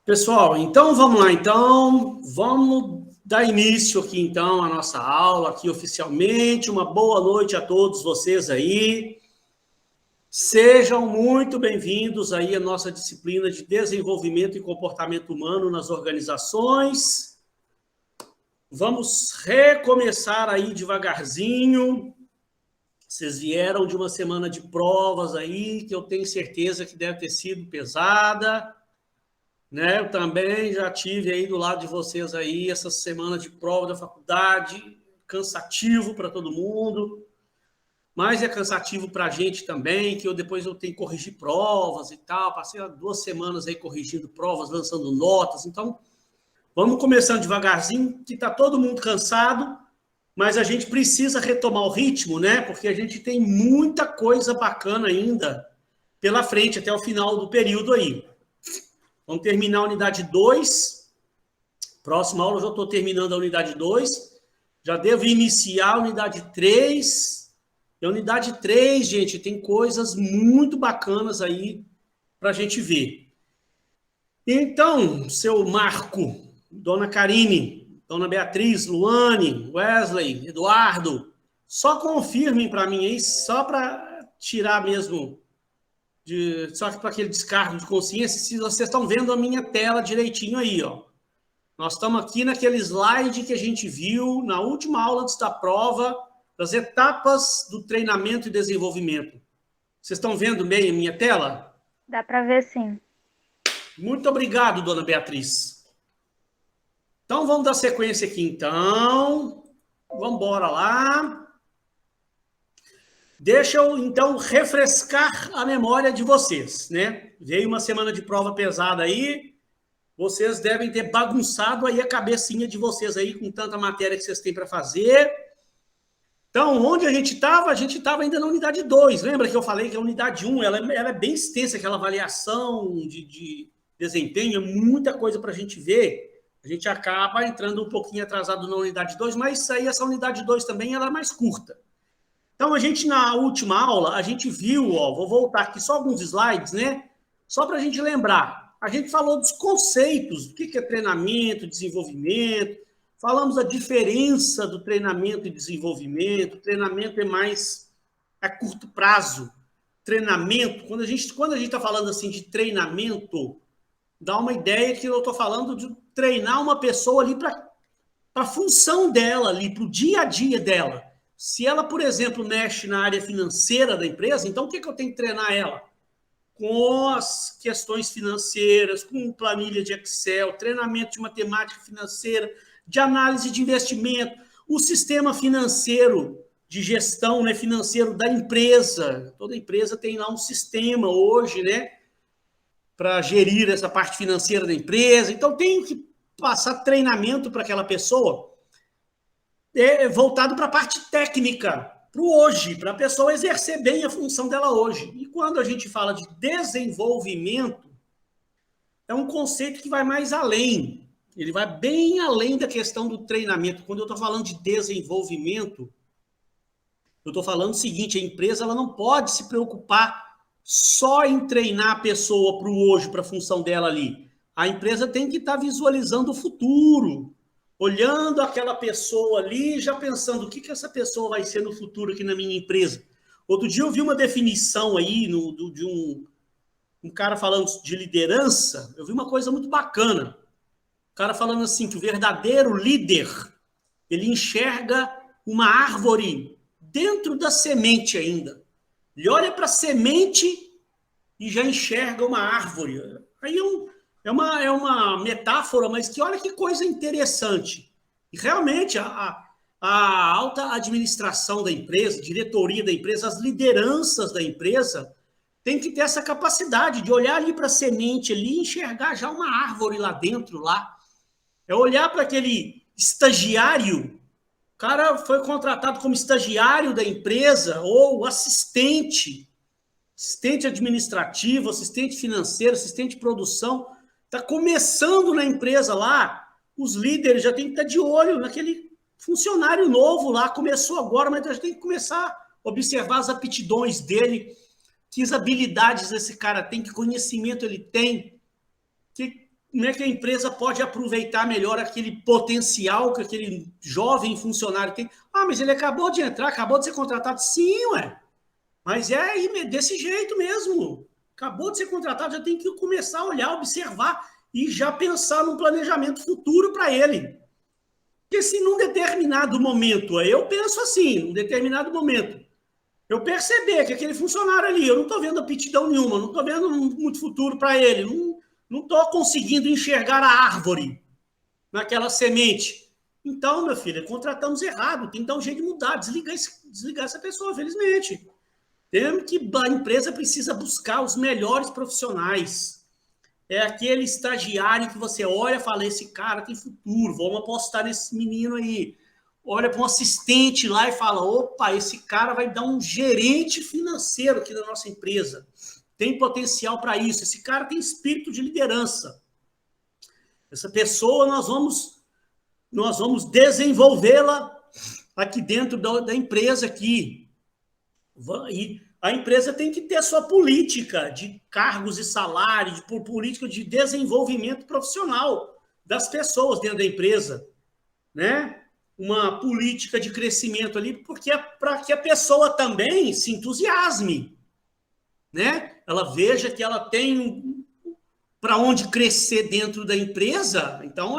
Pessoal, então vamos lá. Então, vamos dar início aqui então à nossa aula aqui oficialmente. Uma boa noite a todos vocês aí. Sejam muito bem-vindos aí à nossa disciplina de desenvolvimento e comportamento humano nas organizações. Vamos recomeçar aí devagarzinho. Vocês vieram de uma semana de provas aí, que eu tenho certeza que deve ter sido pesada. Né? Eu também já tive aí do lado de vocês aí essa semana de prova da faculdade, cansativo para todo mundo, mas é cansativo para a gente também, que depois eu tenho que corrigir provas e tal, passei 2 semanas aí corrigindo provas, lançando notas, então vamos começando devagarzinho, que está todo mundo cansado, mas a gente precisa retomar o ritmo, né? Porque a gente tem muita coisa bacana ainda pela frente, até o final do período aí. Vamos terminar a unidade 2. Próxima aula eu já estou terminando a unidade 2. Já devo iniciar a unidade 3. E a unidade 3, gente, tem coisas muito bacanas aí para a gente ver. Então, seu Marco, dona Karine, dona Beatriz, Luane, Wesley, Eduardo, só confirmem para mim aí, só para tirar mesmo só que para aquele descargo de consciência, se vocês estão vendo a minha tela direitinho aí, ó. Nós estamos aqui naquele slide que a gente viu na última aula da prova, das etapas do treinamento e desenvolvimento. Vocês estão vendo bem a minha tela? Dá para ver, sim. Muito obrigado, dona Beatriz. Então, vamos dar sequência aqui, então. Vamos embora lá. Deixa eu, então, refrescar a memória de vocês, né? Veio uma semana de prova pesada aí, vocês devem ter bagunçado aí a cabecinha de vocês aí com tanta matéria que vocês têm para fazer. Então, onde a gente estava? A gente estava ainda na unidade 2. Lembra que eu falei que a unidade 1 ela é bem extensa, aquela avaliação de desempenho, é muita coisa para a gente ver. A gente acaba entrando um pouquinho atrasado na unidade 2, mas aí essa unidade 2 também ela é mais curta. Então, a gente, na última aula, a gente viu, ó, vou voltar aqui só alguns slides, né? Só para a gente lembrar. A gente falou dos conceitos, o que é treinamento, desenvolvimento, falamos da diferença do treinamento e desenvolvimento. Treinamento é mais a curto prazo. Treinamento, quando a gente está falando assim de treinamento, dá uma ideia que eu estou falando de treinar uma pessoa ali para a função dela, ali, para o dia a dia dela. Se ela, por exemplo, mexe na área financeira da empresa, então o que eu tenho que treinar ela? Com as questões financeiras, com planilha de Excel, treinamento de matemática financeira, de análise de investimento, o sistema financeiro de gestão, né, financeiro da empresa. Toda empresa tem lá um sistema hoje, né, para gerir essa parte financeira da empresa. Então, tenho que passar treinamento para aquela pessoa voltado para a parte técnica, para o hoje, para a pessoa exercer bem a função dela hoje. E quando a gente fala de desenvolvimento, é um conceito que vai mais além. Ele vai bem além da questão do treinamento. Quando eu estou falando de desenvolvimento, eu estou falando o seguinte, a empresa ela não pode se preocupar só em treinar a pessoa para o hoje, para a função dela ali. A empresa tem que estar visualizando o futuro, olhando aquela pessoa ali, já pensando o que essa pessoa vai ser no futuro aqui na minha empresa. Outro dia eu vi uma definição aí de um cara falando de liderança, eu vi uma coisa muito bacana. O cara falando assim, que o verdadeiro líder, ele enxerga uma árvore dentro da semente ainda. Ele olha para a semente e já enxerga uma árvore. Aí é uma metáfora, mas que olha que coisa interessante. E realmente a alta administração da empresa, diretoria da empresa, as lideranças da empresa tem que ter essa capacidade de olhar ali para a semente ali e enxergar já uma árvore lá dentro, lá. É olhar para aquele estagiário, o cara foi contratado como estagiário da empresa ou assistente administrativo, assistente financeiro, assistente de produção, está começando na empresa lá, os líderes já têm que estar de olho naquele funcionário novo lá, começou agora, mas já tem que começar a observar as aptidões dele, que habilidades esse cara tem, que conhecimento ele tem, que como é que a empresa pode aproveitar melhor aquele potencial que aquele jovem funcionário tem. Ah, mas ele acabou de entrar, acabou de ser contratado. Sim, ué. Mas é desse jeito mesmo. Acabou de ser contratado, já tem que começar a olhar, observar e já pensar num planejamento futuro para ele. Porque se num determinado momento, eu penso assim, num determinado momento, eu perceber que aquele funcionário ali, eu não estou vendo aptidão nenhuma, não estou vendo muito futuro para ele, não estou conseguindo enxergar a árvore naquela semente. Então, meu filho, contratamos errado, tem que dar um jeito de mudar, desligar essa pessoa, felizmente. Temos que a empresa precisa buscar os melhores profissionais. É aquele estagiário que você olha e fala, esse cara tem futuro, vamos apostar nesse menino aí. Olha para um assistente lá e fala, opa, esse cara vai dar um gerente financeiro aqui da nossa empresa. Tem potencial para isso. Esse cara tem espírito de liderança. Essa pessoa nós vamos desenvolvê-la aqui dentro da empresa aqui. E a empresa tem que ter a sua política de cargos e salários, por política de desenvolvimento profissional das pessoas dentro da empresa, né? Uma política de crescimento ali, porque para que a pessoa também se entusiasme, né? Ela veja que ela tem para onde crescer dentro da empresa, então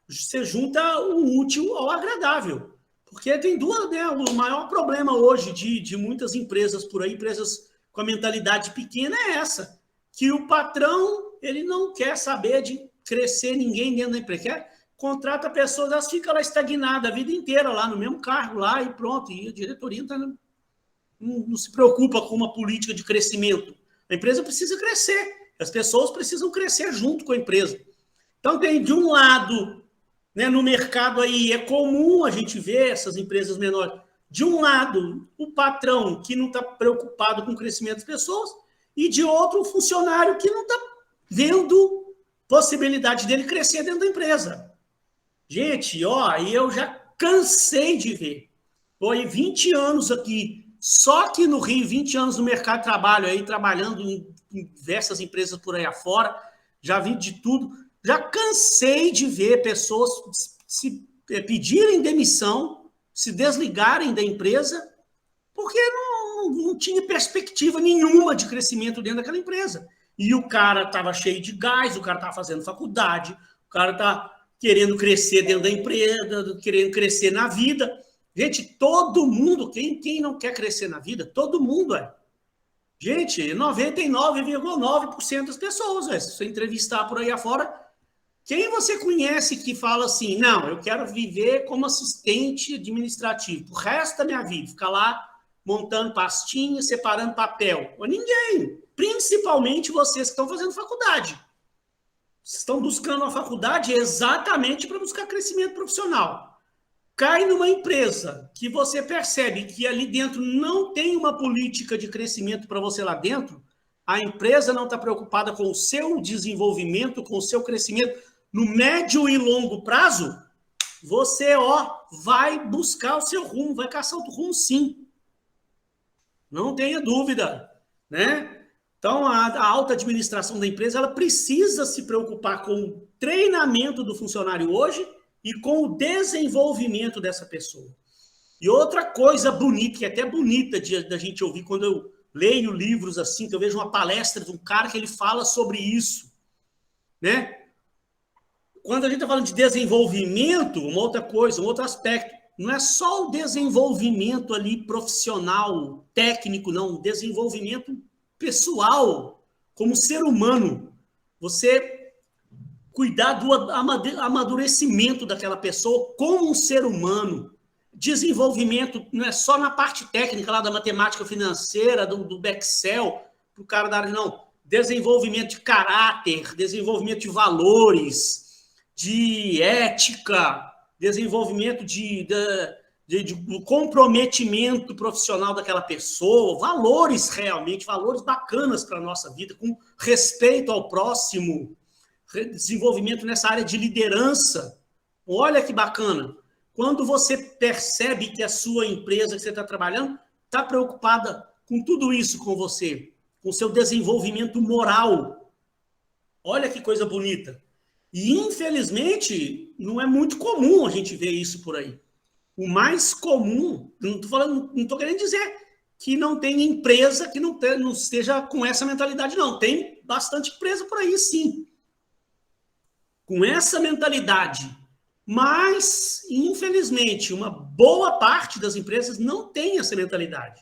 você junta o útil ao agradável. Porque tem duas, né? O maior problema hoje de muitas empresas por aí, empresas com a mentalidade pequena, é essa, que o patrão ele não quer saber de crescer ninguém dentro da empresa, contrata pessoas, elas ficam lá estagnadas a vida inteira, lá no mesmo cargo, lá e pronto, e a diretoria não se preocupa com uma política de crescimento. A empresa precisa crescer, as pessoas precisam crescer junto com a empresa. Então tem de um lado, né, no mercado aí é comum a gente ver essas empresas menores, de um lado o patrão que não está preocupado com o crescimento das pessoas e de outro o funcionário que não está vendo possibilidade dele crescer dentro da empresa. Gente, ó, eu já cansei de ver. Foi 20 anos aqui, só que no Rio, 20 anos no mercado de trabalho aí, trabalhando em diversas empresas por aí afora, já vi de tudo. Já cansei de ver pessoas se pedirem demissão, se desligarem da empresa, porque não tinha perspectiva nenhuma de crescimento dentro daquela empresa. E o cara estava cheio de gás, o cara estava fazendo faculdade, o cara está querendo crescer dentro da empresa, querendo crescer na vida. Gente, todo mundo, quem não quer crescer na vida? Todo mundo é. Gente, 99,9% das pessoas, se você entrevistar por aí afora, quem você conhece que fala assim, não, eu quero viver como assistente administrativo o resto da minha vida, ficar lá montando pastinha, separando papel? Ou ninguém, principalmente vocês que estão fazendo faculdade. Estão buscando a faculdade exatamente para buscar crescimento profissional. Cai numa empresa que você percebe que ali dentro não tem uma política de crescimento para você lá dentro, a empresa não está preocupada com o seu desenvolvimento, com o seu crescimento no médio e longo prazo, você vai buscar o seu rumo, vai caçar o rumo sim. Não tenha dúvida, né? Então, a alta administração da empresa ela precisa se preocupar com o treinamento do funcionário hoje e com o desenvolvimento dessa pessoa. E outra coisa bonita, que é até bonita da gente ouvir quando eu leio livros assim, que eu vejo uma palestra de um cara que ele fala sobre isso, né? Quando a gente está falando de desenvolvimento, uma outra coisa, um outro aspecto, não é só o desenvolvimento ali profissional, técnico, não, o desenvolvimento pessoal, como ser humano, você cuidar do amadurecimento daquela pessoa como um ser humano. Desenvolvimento não é só na parte técnica lá da matemática financeira, do Excel, para o cara da área, não. Desenvolvimento de caráter, desenvolvimento de valores, de ética, desenvolvimento do comprometimento profissional daquela pessoa, valores realmente, valores bacanas para a nossa vida, com respeito ao próximo, desenvolvimento nessa área de liderança. Olha que bacana. Quando você percebe que a sua empresa que você está trabalhando está preocupada com tudo isso com você, com o seu desenvolvimento moral, olha que coisa bonita. E, infelizmente, não é muito comum a gente ver isso por aí. O mais comum, não estou querendo dizer que não tem empresa que não esteja com essa mentalidade, não. Tem bastante empresa por aí, sim. Com essa mentalidade. Mas, infelizmente, uma boa parte das empresas não tem essa mentalidade.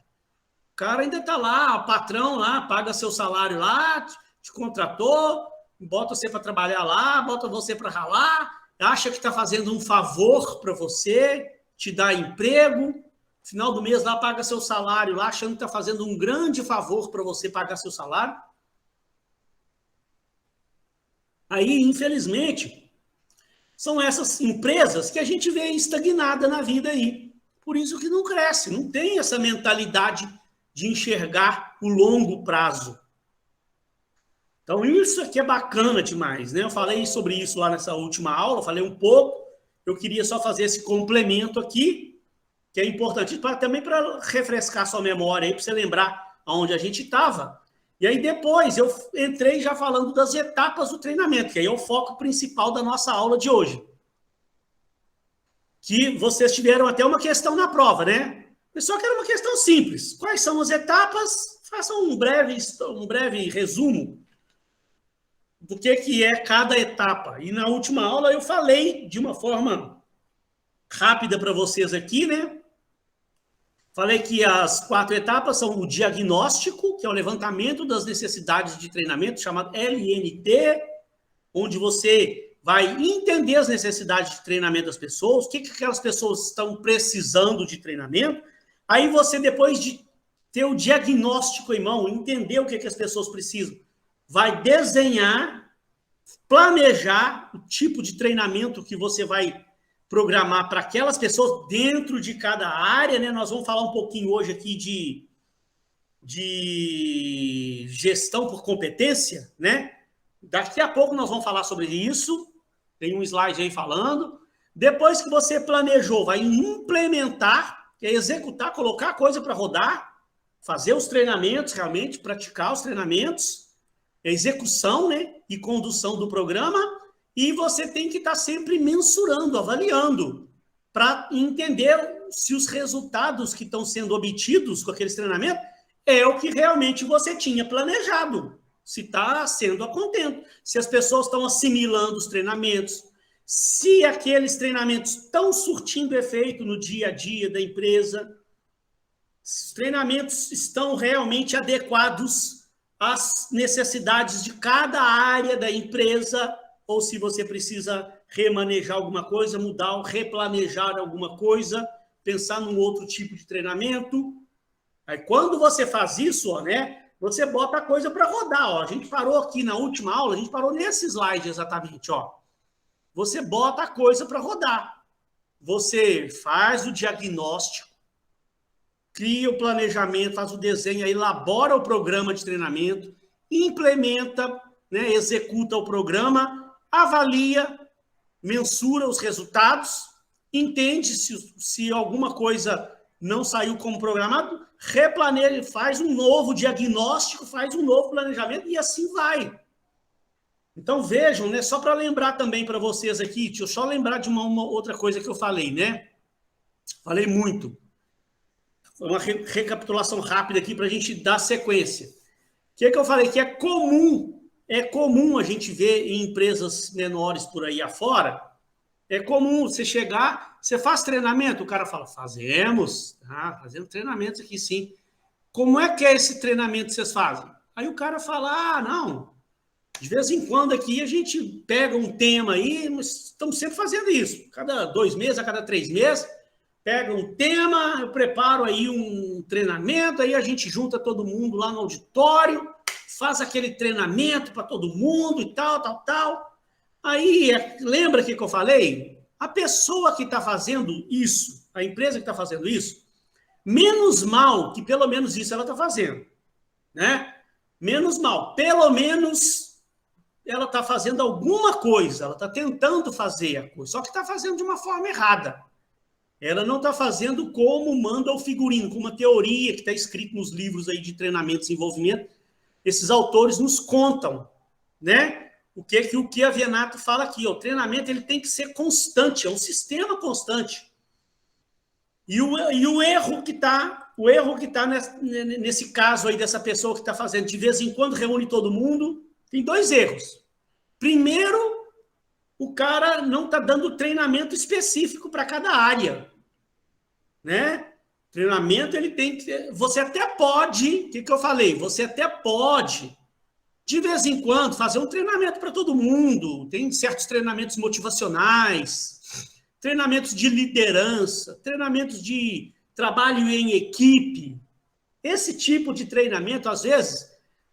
O cara ainda está lá, o patrão lá, paga seu salário lá, te contratou, bota você para trabalhar lá, bota você para ralar, acha que está fazendo um favor para você, te dá emprego, final do mês lá paga seu salário lá, achando que está fazendo um grande favor para você pagar seu salário. Aí, infelizmente, são essas empresas que a gente vê estagnada na vida aí. Por isso que não cresce, não tem essa mentalidade de enxergar o longo prazo. Então, isso aqui é bacana demais, né? Eu falei sobre isso lá nessa última aula, falei um pouco. Eu queria só fazer esse complemento aqui, que é importante também para refrescar sua memória aí, para você lembrar aonde a gente estava. E aí depois eu entrei já falando das etapas do treinamento, que aí é o foco principal da nossa aula de hoje. Que vocês tiveram até uma questão na prova, né? Mas só que era uma questão simples. Quais são as etapas? Façam um breve resumo do que é cada etapa. E na última aula eu falei de uma forma rápida para vocês aqui, né? Falei que as 4 etapas são o diagnóstico, que é o levantamento das necessidades de treinamento, chamado LNT, onde você vai entender as necessidades de treinamento das pessoas, o que aquelas pessoas estão precisando de treinamento. Aí você, depois de ter o diagnóstico em mão, entender o que as pessoas precisam, vai desenhar, planejar o tipo de treinamento que você vai programar para aquelas pessoas dentro de cada área, né? Nós vamos falar um pouquinho hoje aqui de gestão por competência, né? Daqui a pouco nós vamos falar sobre isso. Tem um slide aí falando. Depois que você planejou, vai implementar, que é executar, colocar a coisa para rodar, fazer os treinamentos realmente, praticar os treinamentos, execução, né? E condução do programa. E você tem que estar sempre mensurando, avaliando, para entender se os resultados que estão sendo obtidos com aqueles treinamentos é o que realmente você tinha planejado, se está sendo a contento, se as pessoas estão assimilando os treinamentos, se aqueles treinamentos estão surtindo efeito no dia a dia da empresa, se os treinamentos estão realmente adequados às necessidades de cada área da empresa, ou se você precisa remanejar alguma coisa, mudar ou replanejar alguma coisa, pensar num outro tipo de treinamento. Aí, quando você faz isso, ó, né, você bota a coisa para rodar. Ó. A gente parou aqui na última aula, a gente parou nesse slide exatamente. Ó. Você bota a coisa para rodar. Você faz o diagnóstico, cria o planejamento, faz o desenho, elabora o programa de treinamento, implementa, né, executa o programa, avalia, mensura os resultados, entende se alguma coisa não saiu como programado, replaneja, faz um novo diagnóstico, faz um novo planejamento e assim vai. Então vejam, né, só para lembrar também para vocês aqui, deixa eu só lembrar de uma outra coisa que eu falei, né? Falei muito. Foi uma recapitulação rápida aqui para a gente dar sequência. O que eu falei? Que é comum a gente ver em empresas menores por aí afora, é comum você chegar, você faz treinamento? O cara fala, fazemos treinamentos aqui sim. Como é que é esse treinamento que vocês fazem? Aí o cara fala, não, de vez em quando aqui a gente pega um tema aí, mas estamos sempre fazendo isso, cada 2 meses, a cada 3 meses, pega um tema, eu preparo aí um treinamento, aí a gente junta todo mundo lá no auditório, faz aquele treinamento para todo mundo e tal. Aí, lembra que eu falei? A pessoa que está fazendo isso, a empresa que está fazendo isso, menos mal que pelo menos isso ela está fazendo, né? Menos mal, pelo menos ela está fazendo alguma coisa, ela está tentando fazer a coisa, só que está fazendo de uma forma errada. Ela não está fazendo como manda o figurino, com uma teoria que está escrito nos livros aí de treinamento e desenvolvimento. Esses autores nos contam, né? o que a Venato fala aqui, o treinamento ele tem que ser constante, é um sistema constante. E o erro que está nesse caso aí dessa pessoa que está fazendo, de vez em quando reúne todo mundo, tem dois erros. Primeiro, o cara não está dando treinamento específico para cada área, né? Treinamento ele tem que... Você até pode, o que eu falei? Você até pode, de vez em quando, fazer um treinamento para todo mundo. Tem certos treinamentos motivacionais, treinamentos de liderança, treinamentos de trabalho em equipe. Esse tipo de treinamento, às vezes,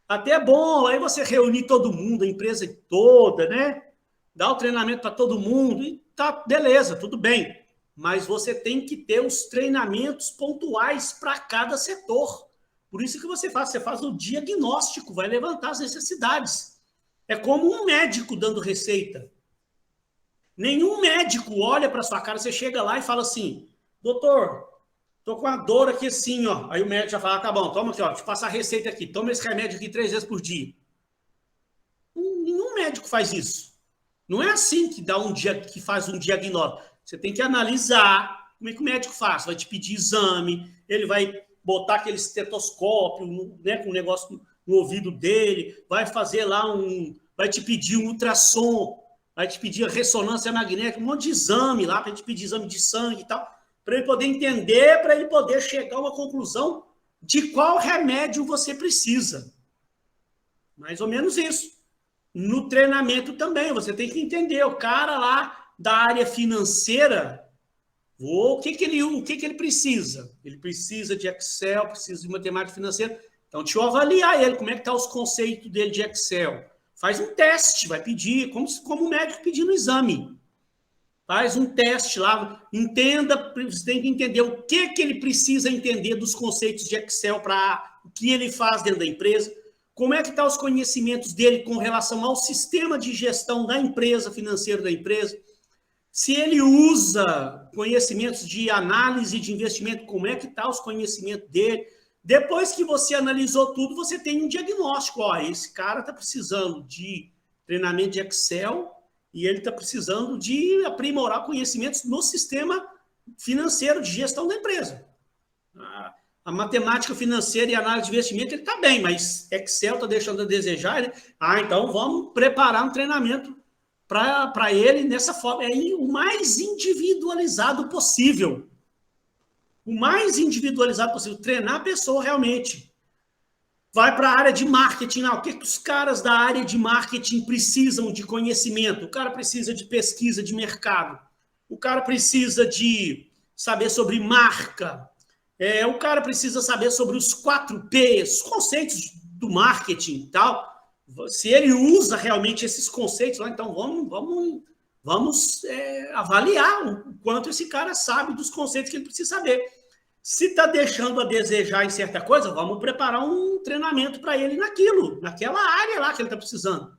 até é bom. Aí você reunir todo mundo, a empresa toda, né? Dá o treinamento para todo mundo e tá, beleza, tudo bem. Mas você tem que ter os treinamentos pontuais para cada setor. Por isso que você faz o diagnóstico, vai levantar as necessidades. É como um médico dando receita. Nenhum médico olha para sua cara, você chega lá e fala assim, doutor, tô com a dor aqui assim, ó. Aí o médico já fala, tá bom, toma aqui, ó, deixa eu passar a receita aqui, toma esse remédio aqui 3 vezes por dia. Nenhum médico faz isso. Não é assim que faz um diagnóstico. Você tem que analisar como é que o médico faz. Vai te pedir exame, ele vai botar aquele estetoscópio, né, com um negócio no ouvido dele, vai fazer lá vai te pedir um ultrassom, vai te pedir a ressonância magnética, um monte de exame lá, para te pedir exame de sangue e tal, para ele poder entender, para ele poder chegar a uma conclusão de qual remédio você precisa. Mais ou menos isso. No treinamento também, você tem que entender, o cara lá da área financeira, o que ele precisa? Ele precisa de Excel, precisa de matemática financeira. Então, deixa eu avaliar ele, como é que estão os conceitos dele de Excel. Faz um teste, vai pedir, como o médico pedindo exame. Faz um teste lá, entenda, você tem que entender o que ele precisa entender dos conceitos de Excel para o que ele faz dentro da empresa. Como é que estão os conhecimentos dele com relação ao sistema de gestão da empresa, financeiro da empresa? Se ele usa conhecimentos de análise de investimento, como é que estão os conhecimentos dele? Depois que você analisou tudo, você tem um diagnóstico. Ó, esse cara está precisando de treinamento de Excel e ele está precisando de aprimorar conhecimentos no sistema financeiro de gestão da empresa. A matemática financeira e a análise de investimento, ele está bem, mas Excel está deixando a desejar. Então vamos preparar um treinamento para ele nessa forma, o mais individualizado possível. O mais individualizado possível, treinar a pessoa realmente. Vai para a área de marketing, o que os caras da área de marketing precisam de conhecimento? O cara precisa de pesquisa de mercado, o cara precisa de saber sobre marca, o cara precisa saber sobre os 4P, os conceitos do marketing e tal. Se ele usa realmente esses conceitos lá, então vamos avaliar o quanto esse cara sabe dos conceitos que ele precisa saber. Se está deixando a desejar em certa coisa, vamos preparar um treinamento para ele naquela área lá que ele está precisando.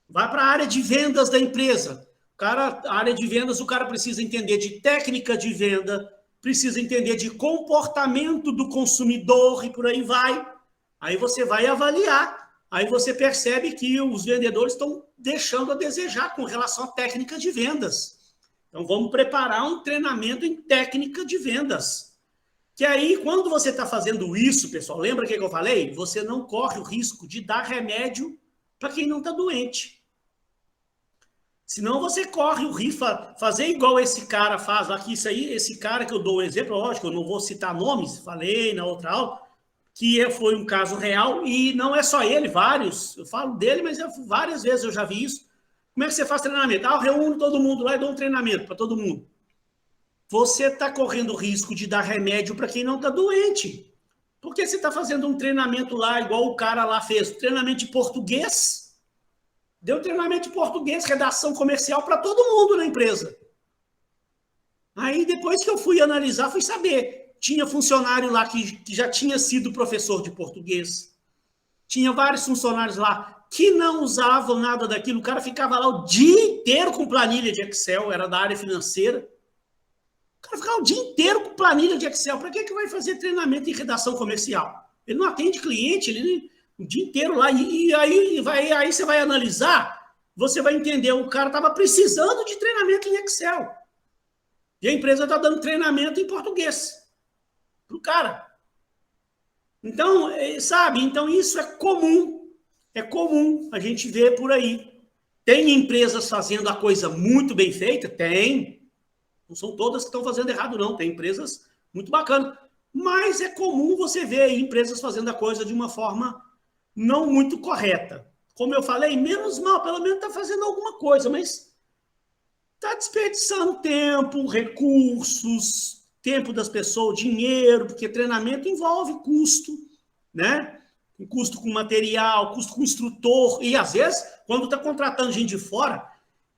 Vai para a área de vendas da empresa. A área de vendas, o cara precisa entender de técnica de venda, precisa entender de comportamento do consumidor e por aí vai. Aí você vai avaliar. Aí você percebe que os vendedores estão deixando a desejar com relação à técnica de vendas. Então, vamos preparar um treinamento em técnica de vendas. Que aí, quando você está fazendo isso, pessoal, lembra o que eu falei? Você não corre o risco de dar remédio para quem não está doente. Senão você corre o risco de fazer igual esse cara faz lá, que esse cara que eu dou o exemplo, lógico, eu não vou citar nomes, falei na outra aula, que foi um caso real, e não é só ele, vários, eu falo dele, mas várias vezes eu já vi isso. Como é que você faz treinamento? Eu reúno todo mundo lá e dou um treinamento para todo mundo. Você está correndo o risco de dar remédio para quem não está doente. Porque você está fazendo um treinamento lá, igual o cara lá fez, treinamento de português, deu treinamento de português, redação comercial para todo mundo na empresa. Aí, depois que eu fui analisar, fui saber. Tinha funcionário lá que já tinha sido professor de português. Tinha vários funcionários lá que não usavam nada daquilo. O cara ficava lá o dia inteiro com planilha de Excel, era da área financeira. O cara ficava o dia inteiro com planilha de Excel. Para que vai fazer treinamento em redação comercial? Ele não atende cliente, ele o dia inteiro lá. E aí você vai analisar, você vai entender, o cara estava precisando de treinamento em Excel. E a empresa está dando treinamento em português para o cara. Então, sabe? Então, isso é comum. É comum a gente ver por aí. Tem empresas fazendo a coisa muito bem feita? Tem. Não são todas que estão fazendo errado, não. Tem empresas muito bacanas. Mas é comum você ver aí empresas fazendo a coisa de uma forma não muito correta. Como eu falei, menos mal, pelo menos está fazendo alguma coisa, mas está desperdiçando tempo, recursos, tempo das pessoas, dinheiro, porque treinamento envolve custo, né? Custo com material, custo com instrutor, e às vezes, quando está contratando gente de fora,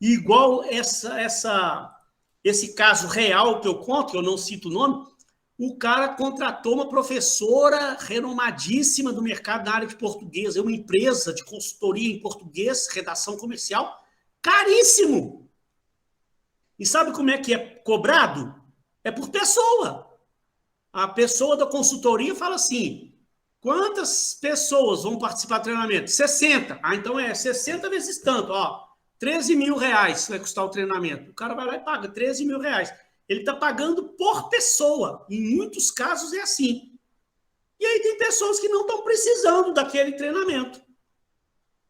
igual esse caso real que eu conto, que eu não cito o nome, o cara contratou uma professora renomadíssima do mercado na área de português, é uma empresa de consultoria em português, redação comercial, caríssimo. E sabe como é que é cobrado? É por pessoa. A pessoa da consultoria fala assim, quantas pessoas vão participar do treinamento? 60. Ah, então é 60 vezes tanto, ó. 13 mil reais vai custar o treinamento. O cara vai lá e paga 13 mil reais. Ele está pagando por pessoa. Em muitos casos é assim. E aí tem pessoas que não estão precisando daquele treinamento.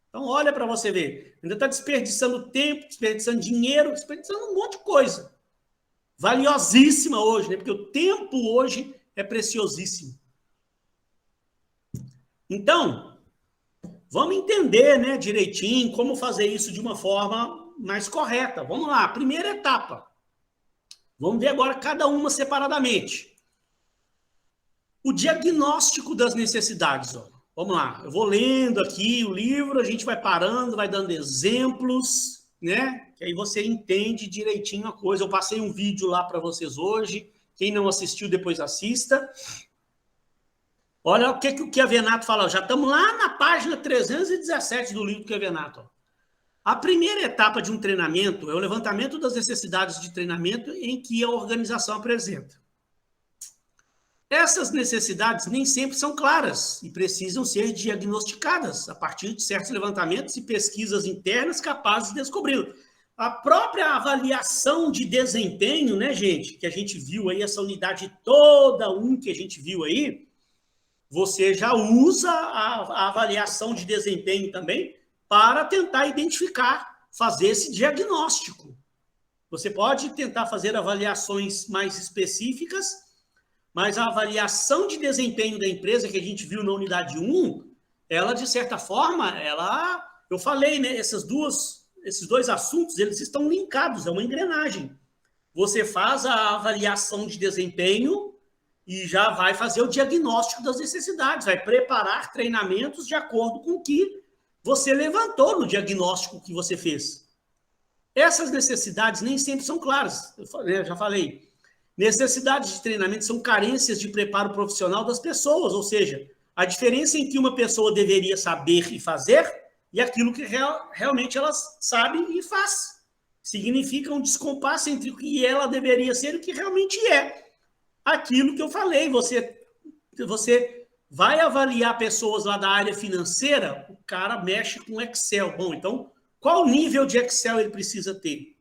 Então, olha para você ver. Ainda está desperdiçando tempo, desperdiçando dinheiro, desperdiçando um monte de coisa. Valiosíssima hoje, né? Porque o tempo hoje é preciosíssimo. Então, vamos entender, né, direitinho como fazer isso de uma forma mais correta. Vamos lá, primeira etapa. Vamos ver agora cada uma separadamente. O diagnóstico das necessidades. Ó. Vamos lá, eu vou lendo aqui o livro, a gente vai parando, vai dando exemplos, né? Que aí você entende direitinho a coisa. Eu passei um vídeo lá para vocês hoje. Quem não assistiu, depois assista. Olha o que o Chiavenato fala. Já estamos lá na página 317 do livro do Chiavenato. Ó. A primeira etapa de um treinamento é o levantamento das necessidades de treinamento em que a organização apresenta. Essas necessidades nem sempre são claras e precisam ser diagnosticadas a partir de certos levantamentos e pesquisas internas capazes de descobri-lo. A própria avaliação de desempenho, né, gente, que a gente viu aí, essa unidade toda que a gente viu aí, você já usa a avaliação de desempenho também para tentar identificar, fazer esse diagnóstico. Você pode tentar fazer avaliações mais específicas, mas a avaliação de desempenho da empresa que a gente viu na unidade 1, ela, de certa forma, eu falei, né, esses dois assuntos, eles estão linkados, é uma engrenagem. Você faz a avaliação de desempenho e já vai fazer o diagnóstico das necessidades, vai preparar treinamentos de acordo com o que você levantou no diagnóstico que você fez. Essas necessidades nem sempre são claras, eu já falei. Necessidades de treinamento são carências de preparo profissional das pessoas, ou seja, a diferença em que uma pessoa deveria saber e fazer e aquilo que realmente ela sabe e faz. Significa um descompasso entre o que ela deveria ser e o que realmente é. Aquilo que eu falei, você vai avaliar pessoas lá da área financeira, o cara mexe com Excel. Bom, então, qual nível de Excel ele precisa ter?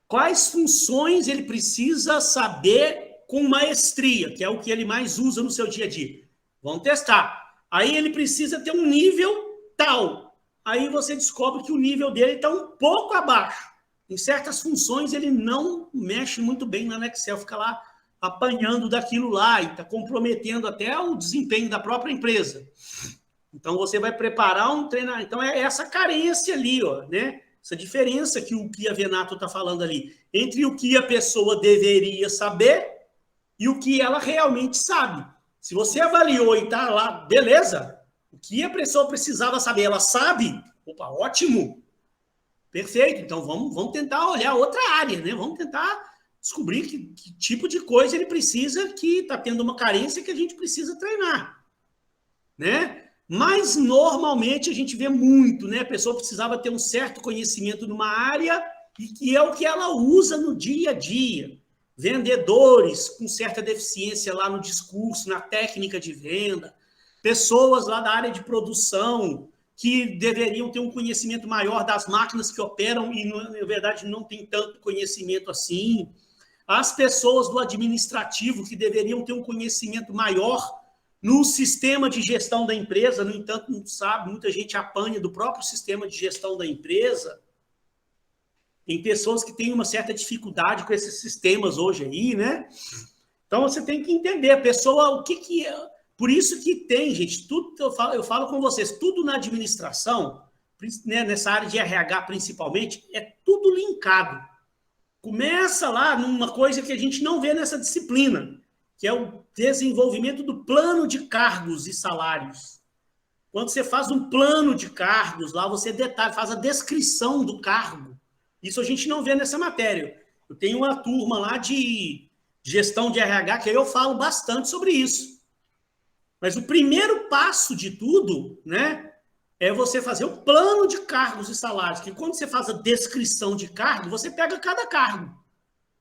Quais funções ele precisa saber com maestria, que é o que ele mais usa no seu dia a dia? Vamos testar. Aí ele precisa ter um nível tal. Aí você descobre que o nível dele está um pouco abaixo. Em certas funções ele não mexe muito bem no Excel, fica lá apanhando daquilo lá e está comprometendo até o desempenho da própria empresa. Então você vai preparar um treinamento. Então é essa carência ali, ó, né? Essa diferença que o Chiavenato está falando ali, entre o que a pessoa deveria saber e o que ela realmente sabe. Se você avaliou e está lá, beleza, o que a pessoa precisava saber, ela sabe, opa, ótimo, perfeito, então vamos tentar olhar outra área, né? Vamos tentar descobrir que tipo de coisa ele precisa, que está tendo uma carência que a gente precisa treinar, né? Mas, normalmente, a gente vê muito, né? A pessoa precisava ter um certo conhecimento numa área e que é o que ela usa no dia a dia. Vendedores com certa deficiência lá no discurso, na técnica de venda. Pessoas lá da área de produção que deveriam ter um conhecimento maior das máquinas que operam e, na verdade, não tem tanto conhecimento assim. As pessoas do administrativo que deveriam ter um conhecimento maior no sistema de gestão da empresa, no entanto, não sabe, muita gente apanha do próprio sistema de gestão da empresa. Tem pessoas que têm uma certa dificuldade com esses sistemas hoje aí, né? Então, você tem que entender a pessoa, o que é. Por isso que tem, gente, tudo eu falo com vocês, tudo na administração, né, nessa área de RH principalmente, é tudo linkado. Começa lá numa coisa que a gente não vê nessa disciplina, que é o desenvolvimento do plano de cargos e salários. Quando você faz um plano de cargos, lá você detalha, faz a descrição do cargo. Isso a gente não vê nessa matéria. Eu tenho uma turma lá de gestão de RH que eu falo bastante sobre isso. Mas o primeiro passo de tudo, né, é você fazer o plano de cargos e salários, que quando você faz a descrição de cargo, você pega cada cargo.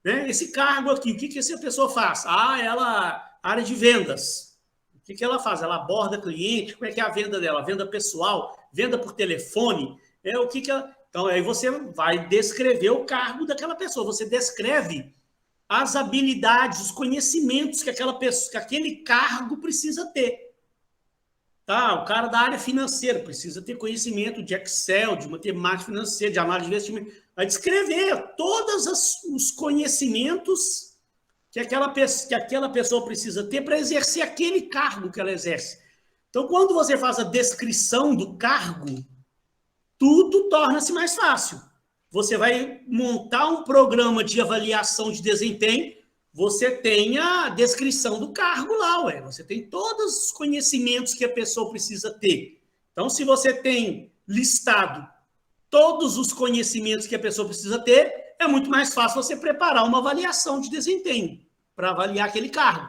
Né? Esse cargo aqui, o que essa pessoa faz? Área de vendas. O que ela faz? Ela aborda cliente, como é que é a venda dela? Venda pessoal, venda por telefone, o que ela... Então, aí você vai descrever o cargo daquela pessoa, você descreve as habilidades, os conhecimentos que aquele cargo precisa ter. Tá? O cara da área financeira precisa ter conhecimento de Excel, de matemática financeira, de análise de investimento. Vai descrever todos os conhecimentos que aquela pessoa precisa ter para exercer aquele cargo que ela exerce. Então, quando você faz a descrição do cargo, tudo torna-se mais fácil. Você vai montar um programa de avaliação de desempenho, você tem a descrição do cargo lá, você tem todos os conhecimentos que a pessoa precisa ter. Então, se você tem listado todos os conhecimentos que a pessoa precisa ter, é muito mais fácil você preparar uma avaliação de desempenho para avaliar aquele cargo.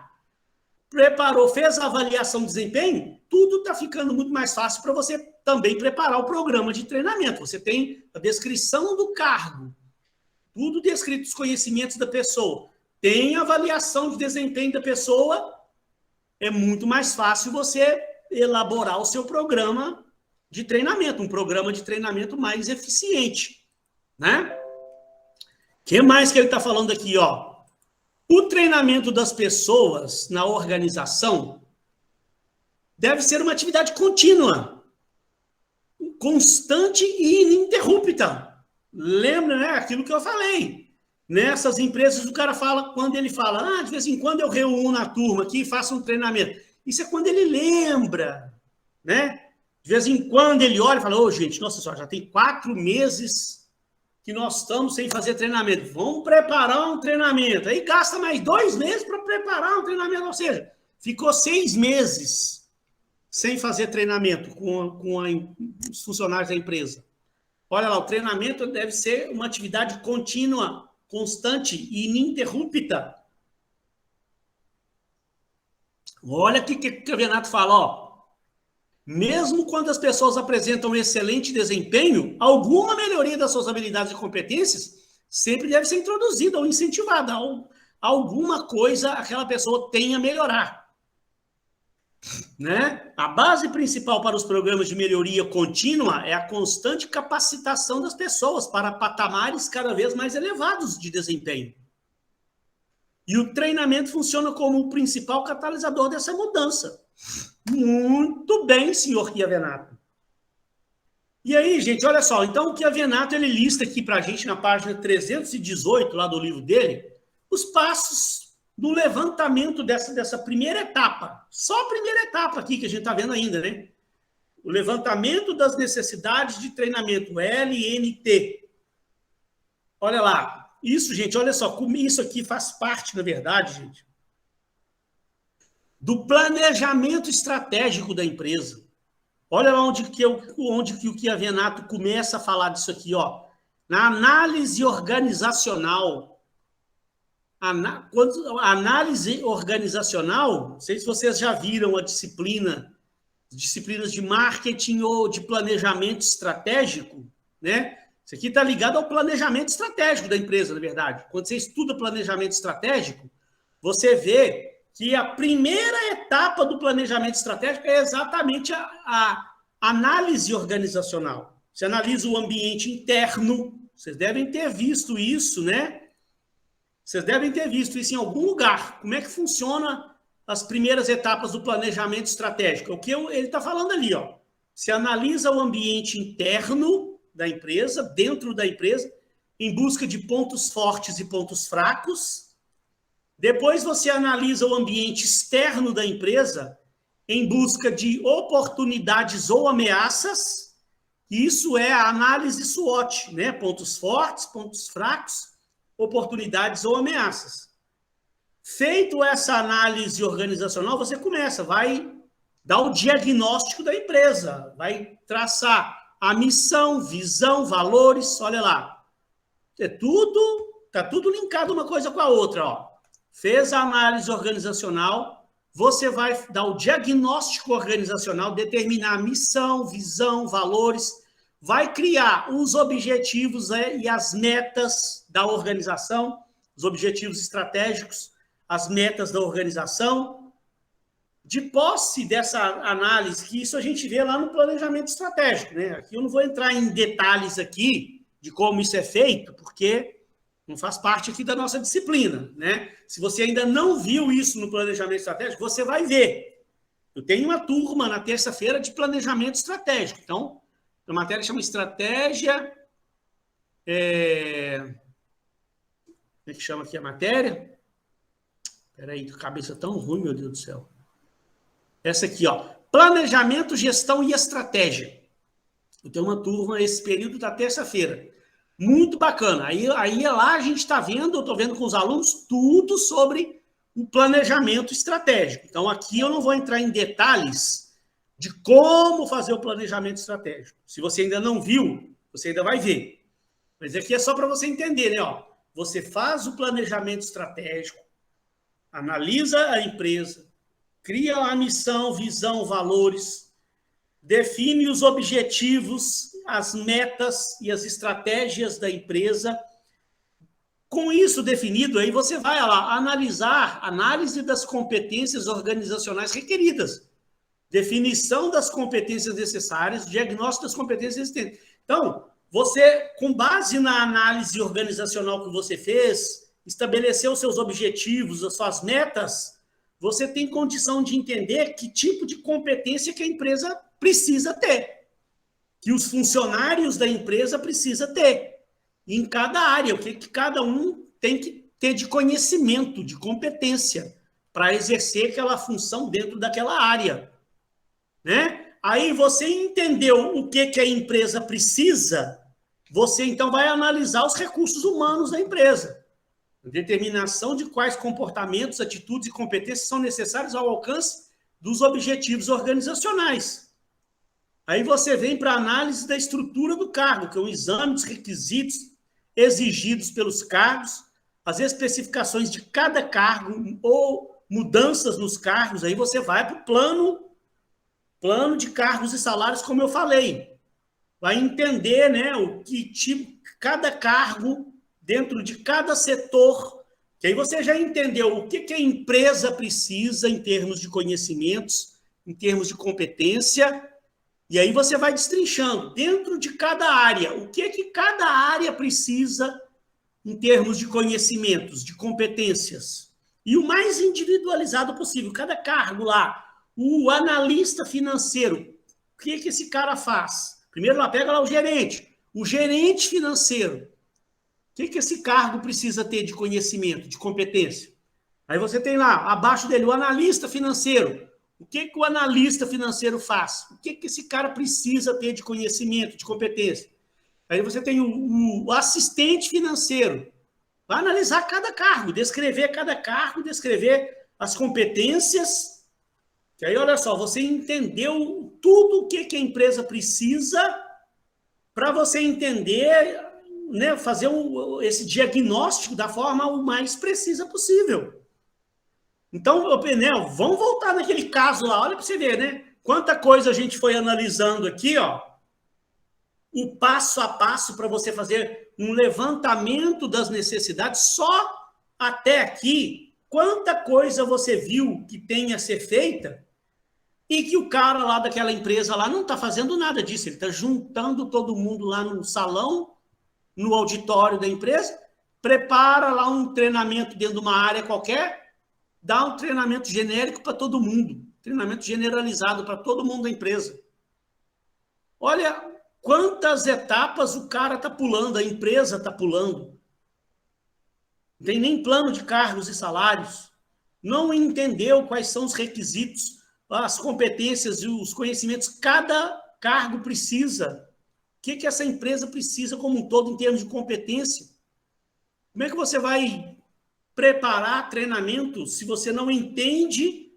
Preparou, fez a avaliação de desempenho, tudo está ficando muito mais fácil para você também preparar o programa de treinamento. Você tem a descrição do cargo, tudo descrito, os conhecimentos da pessoa. Tem a avaliação de desempenho da pessoa, é muito mais fácil você elaborar o seu programa de treinamento, um programa de treinamento mais eficiente, né? O que mais que ele está falando aqui, ó? O treinamento das pessoas na organização deve ser uma atividade contínua, constante e ininterrupta. Lembra, né? Aquilo que eu falei. Nessas empresas, o cara fala, quando ele fala, de vez em quando eu reúno a turma aqui e faço um treinamento. Isso é quando ele lembra, né? De vez em quando ele olha e fala, gente, nossa senhora, já tem 4 meses que nós estamos sem fazer treinamento. Vamos preparar um treinamento. Aí gasta mais 2 meses para preparar um treinamento. Ou seja, ficou 6 meses sem fazer treinamento com os funcionários da empresa. Olha lá, o treinamento deve ser uma atividade contínua, constante e ininterrupta. Olha o que o Renato fala, ó. Mesmo quando as pessoas apresentam um excelente desempenho, alguma melhoria das suas habilidades e competências sempre deve ser introduzida ou incentivada. Alguma coisa aquela pessoa tem a melhorar. Né? A base principal para os programas de melhoria contínua é a constante capacitação das pessoas para patamares cada vez mais elevados de desempenho. E o treinamento funciona como o principal catalisador dessa mudança. Muito bem, senhor Chiavenato. E aí, gente, olha só. Então, o Chiavenato, ele lista aqui para a gente, na página 318, lá do livro dele, os passos do levantamento dessa primeira etapa. Só a primeira etapa aqui que a gente está vendo ainda, né? O levantamento das necessidades de treinamento, LNT. Olha lá. Isso, gente, olha só, como isso aqui faz parte, na verdade, gente, do planejamento estratégico da empresa. Olha lá onde que o Chiavenato começa a falar disso aqui, ó. Na análise organizacional. A análise organizacional, não sei se vocês já viram a disciplinas de marketing ou de planejamento estratégico, né? Isso aqui está ligado ao planejamento estratégico da empresa, na verdade. Quando você estuda planejamento estratégico, você vê que a primeira etapa do planejamento estratégico é exatamente a Análise organizacional. Você analisa o ambiente interno. Vocês devem ter visto isso, né? Vocês devem ter visto isso em algum lugar. Como é que funciona as primeiras etapas do planejamento estratégico? É o que ele está falando ali, ó. Você analisa o ambiente interno da empresa, dentro da empresa, em busca de pontos fortes e pontos fracos. Depois você analisa o ambiente externo da empresa em busca de oportunidades ou ameaças. Isso é a análise SWOT, né? Pontos fortes, pontos fracos, oportunidades ou ameaças. Feito essa análise organizacional, você vai dar o diagnóstico da empresa, vai traçar a missão, visão, valores, olha lá. Tá tudo linkado uma coisa com a outra, ó. Fez a análise organizacional, você vai dar o diagnóstico organizacional, determinar a missão, visão, valores, vai criar os objetivos e as metas da organização, os objetivos estratégicos, as metas da organização. De posse dessa análise, que isso a gente vê lá no planejamento estratégico, né? Aqui eu não vou entrar em detalhes aqui de como isso é feito, porque não faz parte aqui da nossa disciplina, né? Se você ainda não viu isso no planejamento estratégico, você vai ver. Eu tenho uma turma na terça-feira de planejamento estratégico. Então, a matéria chama Estratégia... Como é que chama aqui a matéria? Espera aí, cabeça tão ruim, meu Deus do céu. Essa aqui, ó. Planejamento, gestão e estratégia. Eu tenho uma turma esse período da terça-feira. Muito bacana. Aí lá a gente está vendo, eu estou vendo com os alunos, tudo sobre o planejamento estratégico. Então, aqui eu não vou entrar em detalhes de como fazer o planejamento estratégico. Se você ainda não viu, você ainda vai ver. Mas aqui é só para você entender, né? Ó, você faz o planejamento estratégico, analisa a empresa, cria a missão, visão, valores, define os objetivos, as metas e as estratégias da empresa. Com isso definido, aí você vai lá analisar, análise das competências organizacionais requeridas, definição das competências necessárias, diagnóstico das competências existentes. Então, você, com base na análise organizacional que você fez, estabeleceu os seus objetivos, as suas metas, você tem condição de entender que tipo de competência que a empresa precisa ter, que os funcionários da empresa precisam ter, em cada área, o que cada um tem que ter de conhecimento, de competência, para exercer aquela função dentro daquela área, né? Aí você entendeu o que a empresa precisa, você então vai analisar os recursos humanos da empresa. Determinação de quais comportamentos, atitudes e competências são necessários ao alcance dos objetivos organizacionais. Aí você vem para a análise da estrutura do cargo, que é o exame dos requisitos exigidos pelos cargos, as especificações de cada cargo ou mudanças nos cargos. Aí você vai para o plano de cargos e salários, como eu falei. Vai entender, né, o que tipo, cada cargo dentro de cada setor, que aí você já entendeu o que a empresa precisa em termos de conhecimentos, em termos de competência, e aí você vai destrinchando dentro de cada área, o que cada área precisa em termos de conhecimentos, de competências, e o mais individualizado possível, cada cargo lá, o analista financeiro, o que esse cara faz? Primeiro lá, pega lá o gerente financeiro, o que esse cargo precisa ter de conhecimento, de competência? Aí você tem lá, abaixo dele, o analista financeiro. O que o analista financeiro faz? O que esse cara precisa ter de conhecimento, de competência? Aí você tem o assistente financeiro. Vai analisar cada cargo, descrever cada cargo, descrever as competências. Que aí, olha só, você entendeu tudo o que a empresa precisa para você entender, né, fazer esse diagnóstico da forma o mais precisa possível. Então, Penel, vamos voltar naquele caso lá, olha para você ver, né? Quanta coisa a gente foi analisando aqui, ó. O passo a passo para você fazer um levantamento das necessidades, só até aqui, quanta coisa você viu que tem a ser feita e que o cara lá daquela empresa lá não está fazendo nada disso, ele está juntando todo mundo lá no salão, no auditório da empresa, prepara lá um treinamento dentro de uma área qualquer, dá um treinamento genérico para todo mundo, treinamento generalizado para todo mundo da empresa. Olha quantas etapas o cara está pulando, a empresa está pulando. Não tem nem plano de cargos e salários. Não entendeu quais são os requisitos, as competências e os conhecimentos que cada cargo precisa. O que essa empresa precisa como um todo em termos de competência? Como é que você vai preparar treinamento se você não entende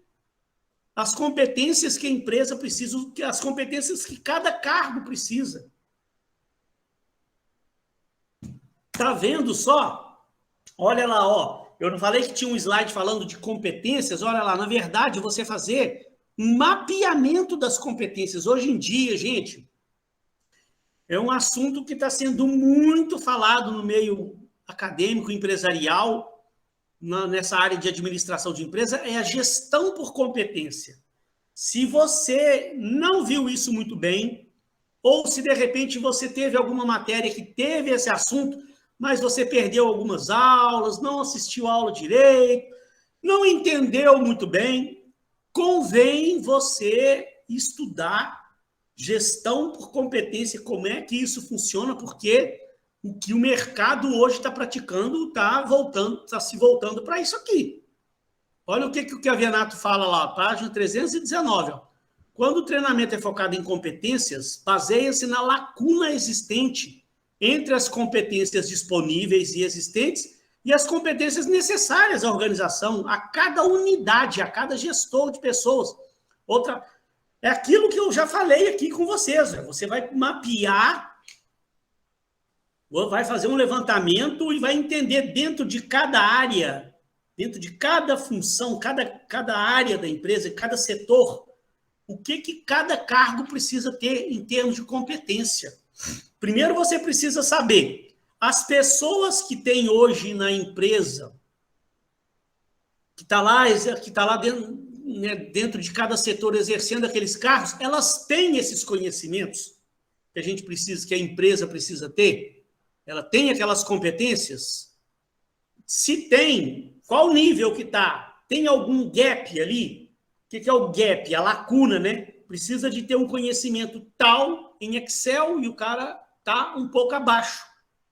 as competências que a empresa precisa, as competências que cada cargo precisa? Tá vendo só? Olha lá, ó. Eu não falei que tinha um slide falando de competências? Olha lá, na verdade, você fazer um mapeamento das competências. Hoje em dia, gente, é um assunto que está sendo muito falado no meio acadêmico, empresarial, nessa área de administração de empresa, é a gestão por competência. Se você não viu isso muito bem, ou se de repente você teve alguma matéria que teve esse assunto, mas você perdeu algumas aulas, não assistiu a aula direito, não entendeu muito bem, convém você estudar gestão por competência, como é que isso funciona, porque o que o mercado hoje está praticando está se voltando para isso aqui. Olha o que o Chiavenato fala lá, página 319. Ó. Quando o treinamento é focado em competências, baseia-se na lacuna existente entre as competências disponíveis e existentes e as competências necessárias à organização, a cada unidade, a cada gestor de pessoas. Outra, é aquilo que eu já falei aqui com vocês. Você vai mapear, vai fazer um levantamento e vai entender dentro de cada área, dentro de cada função, cada área da empresa, cada setor, o que cada cargo precisa ter em termos de competência. Primeiro você precisa saber, as pessoas que tem hoje na empresa, que está lá dentro, né, dentro de cada setor exercendo aqueles cargos, elas têm esses conhecimentos que a gente precisa, que a empresa precisa ter? Ela tem aquelas competências? Se tem, qual nível que está? Tem algum gap ali? O que é o gap? A lacuna, né? Precisa de ter um conhecimento tal em Excel e o cara está um pouco abaixo.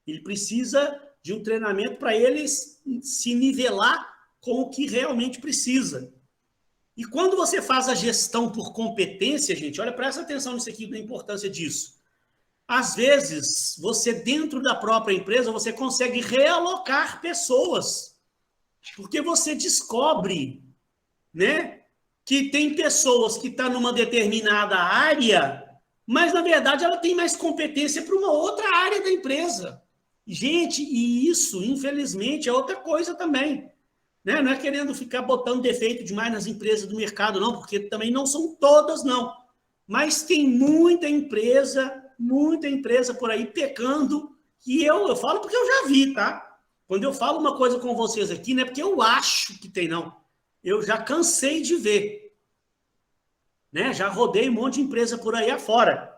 Ele precisa de um treinamento para ele se nivelar com o que realmente precisa. E quando você faz a gestão por competência, gente, olha, presta atenção nisso aqui, na importância disso. Às vezes, você dentro da própria empresa, você consegue realocar pessoas, porque você descobre, né, que tem pessoas que estão numa determinada área, mas, na verdade, ela tem mais competência para uma outra área da empresa. Gente, e isso, infelizmente, é outra coisa também. Né? Não é querendo ficar botando defeito demais nas empresas do mercado, não, porque também não são todas, não. Mas tem muita empresa por aí pecando, e eu falo porque eu já vi, tá? Quando eu falo uma coisa com vocês aqui, não é porque eu acho que tem, não. Eu já cansei de ver. Né? Já rodei um monte de empresa por aí afora.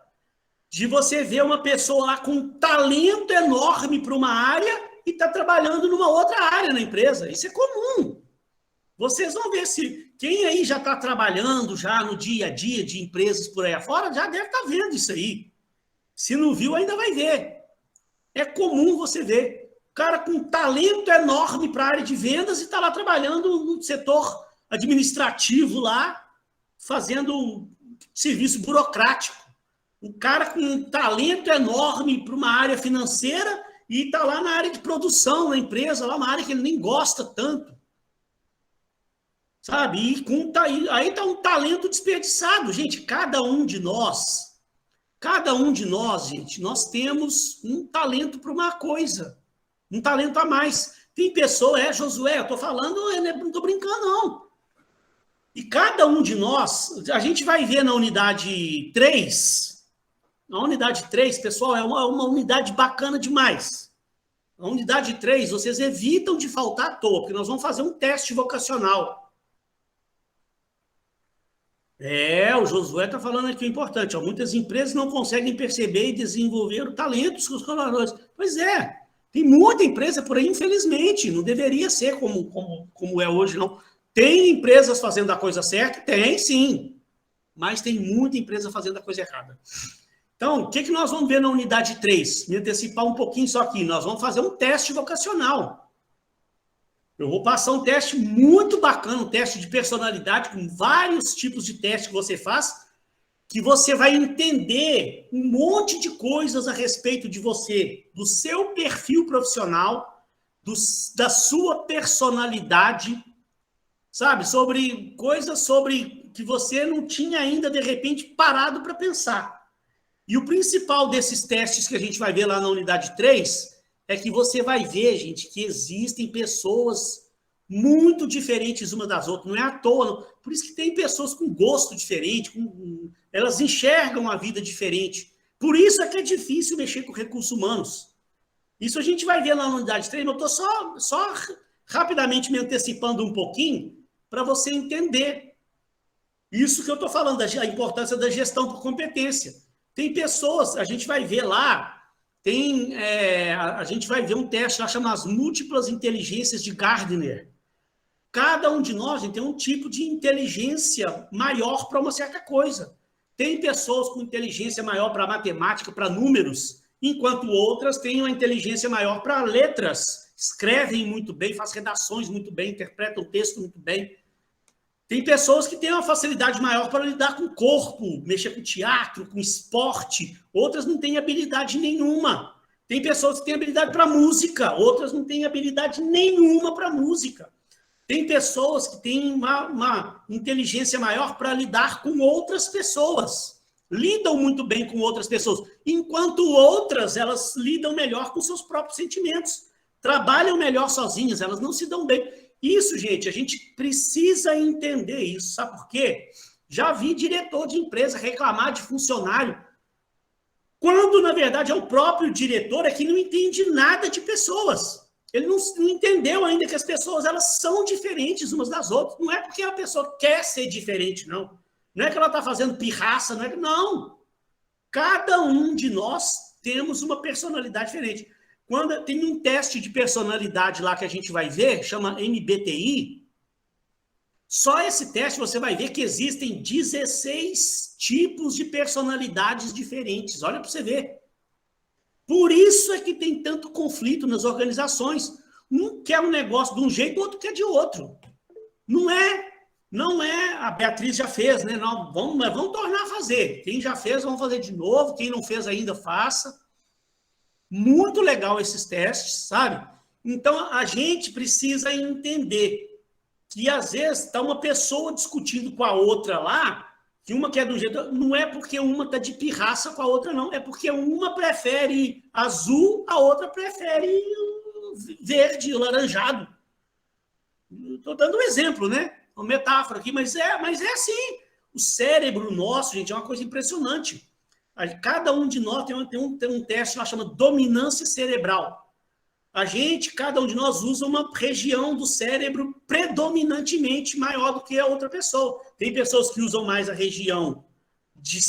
De você ver uma pessoa lá com um talento enorme para uma área e está trabalhando numa outra área na empresa. Isso é comum. Vocês vão ver se quem aí já está trabalhando já no dia a dia de empresas por aí afora, já deve estar vendo isso aí. Se não viu, ainda vai ver. É comum você ver. O cara com um talento enorme para a área de vendas e está lá trabalhando no setor administrativo lá, fazendo serviço burocrático. Um cara com um talento enorme para uma área financeira e está lá na área de produção, na empresa, lá uma área que ele nem gosta tanto. Sabe? Aí está um talento desperdiçado. Gente, cada um de nós, gente, nós temos um talento para uma coisa, um talento a mais. Tem pessoa, Josué, eu estou falando, não estou brincando, não. E cada um de nós, a gente vai ver na unidade 3, pessoal, é uma unidade bacana demais. A unidade 3, vocês evitam de faltar à toa, porque nós vamos fazer um teste vocacional. O Josué está falando aqui o importante. Ó, muitas empresas não conseguem perceber e desenvolver o talento dos seus colaboradores. Pois é, tem muita empresa por aí, infelizmente. Não deveria ser como é hoje, não. Tem empresas fazendo a coisa certa? Tem, sim. Mas tem muita empresa fazendo a coisa errada. Então, o que nós vamos ver na unidade 3? Me antecipar um pouquinho só aqui. Nós vamos fazer um teste vocacional. Eu vou passar um teste muito bacana, um teste de personalidade, com vários tipos de testes que você faz, que você vai entender um monte de coisas a respeito de você, do seu perfil profissional, da sua personalidade, sabe? Sobre coisas sobre que você não tinha ainda, de repente, parado para pensar. E o principal desses testes que a gente vai ver lá na unidade 3 é que você vai ver, gente, que existem pessoas muito diferentes umas das outras. Não é à toa, não. Por isso que tem pessoas com gosto diferente, elas enxergam a vida diferente. Por isso é que é difícil mexer com recursos humanos. Isso a gente vai ver lá na unidade 3, mas eu estou só rapidamente me antecipando um pouquinho para você entender isso que eu estou falando, a importância da gestão por competência. Tem pessoas, a gente vai ver lá, a gente vai ver um teste lá chamado as múltiplas inteligências de Gardner. Cada um de nós, gente, tem um tipo de inteligência maior para uma certa coisa. Tem pessoas com inteligência maior para matemática, para números, enquanto outras têm uma inteligência maior para letras, escrevem muito bem, fazem redações muito bem, interpretam o texto muito bem. Tem pessoas que têm uma facilidade maior para lidar com o corpo, mexer com teatro, com esporte. Outras não têm habilidade nenhuma. Tem pessoas que têm habilidade para música, outras não têm habilidade nenhuma para música. Tem pessoas que têm uma inteligência maior para lidar com outras pessoas. Lidam muito bem com outras pessoas. Enquanto outras, elas lidam melhor com seus próprios sentimentos. Trabalham melhor sozinhas, elas não se dão bem. Isso, gente, a gente precisa entender isso. Sabe por quê? Já vi diretor de empresa reclamar de funcionário, quando, na verdade, é o próprio diretor que não entende nada de pessoas. Ele não entendeu ainda que as pessoas elas são diferentes umas das outras. Não é porque a pessoa quer ser diferente, não. Não é que ela está fazendo pirraça, não é que... Não. Cada um de nós temos uma personalidade diferente. Quando tem um teste de personalidade lá que a gente vai ver, chama MBTI, só esse teste você vai ver que existem 16 tipos de personalidades diferentes. Olha para você ver. Por isso é que tem tanto conflito nas organizações. Um quer um negócio de um jeito, o outro quer de outro. Não é, a Beatriz já fez, né? Não, vamos tornar a fazer. Quem já fez, vamos fazer de novo. Quem não fez ainda, faça. Muito legal esses testes, sabe? Então, a gente precisa entender que, às vezes, está uma pessoa discutindo com a outra lá, que uma quer do jeito... Não é porque uma está de pirraça com a outra, não. É porque uma prefere azul, a outra prefere verde, laranjado. Estou dando um exemplo, né? Uma metáfora aqui, mas é assim. O cérebro nosso, gente, é uma coisa impressionante. Cada um de nós tem um teste lá chama dominância cerebral. Cada um de nós usa uma região do cérebro predominantemente maior do que a outra pessoa. Tem pessoas que usam mais a região de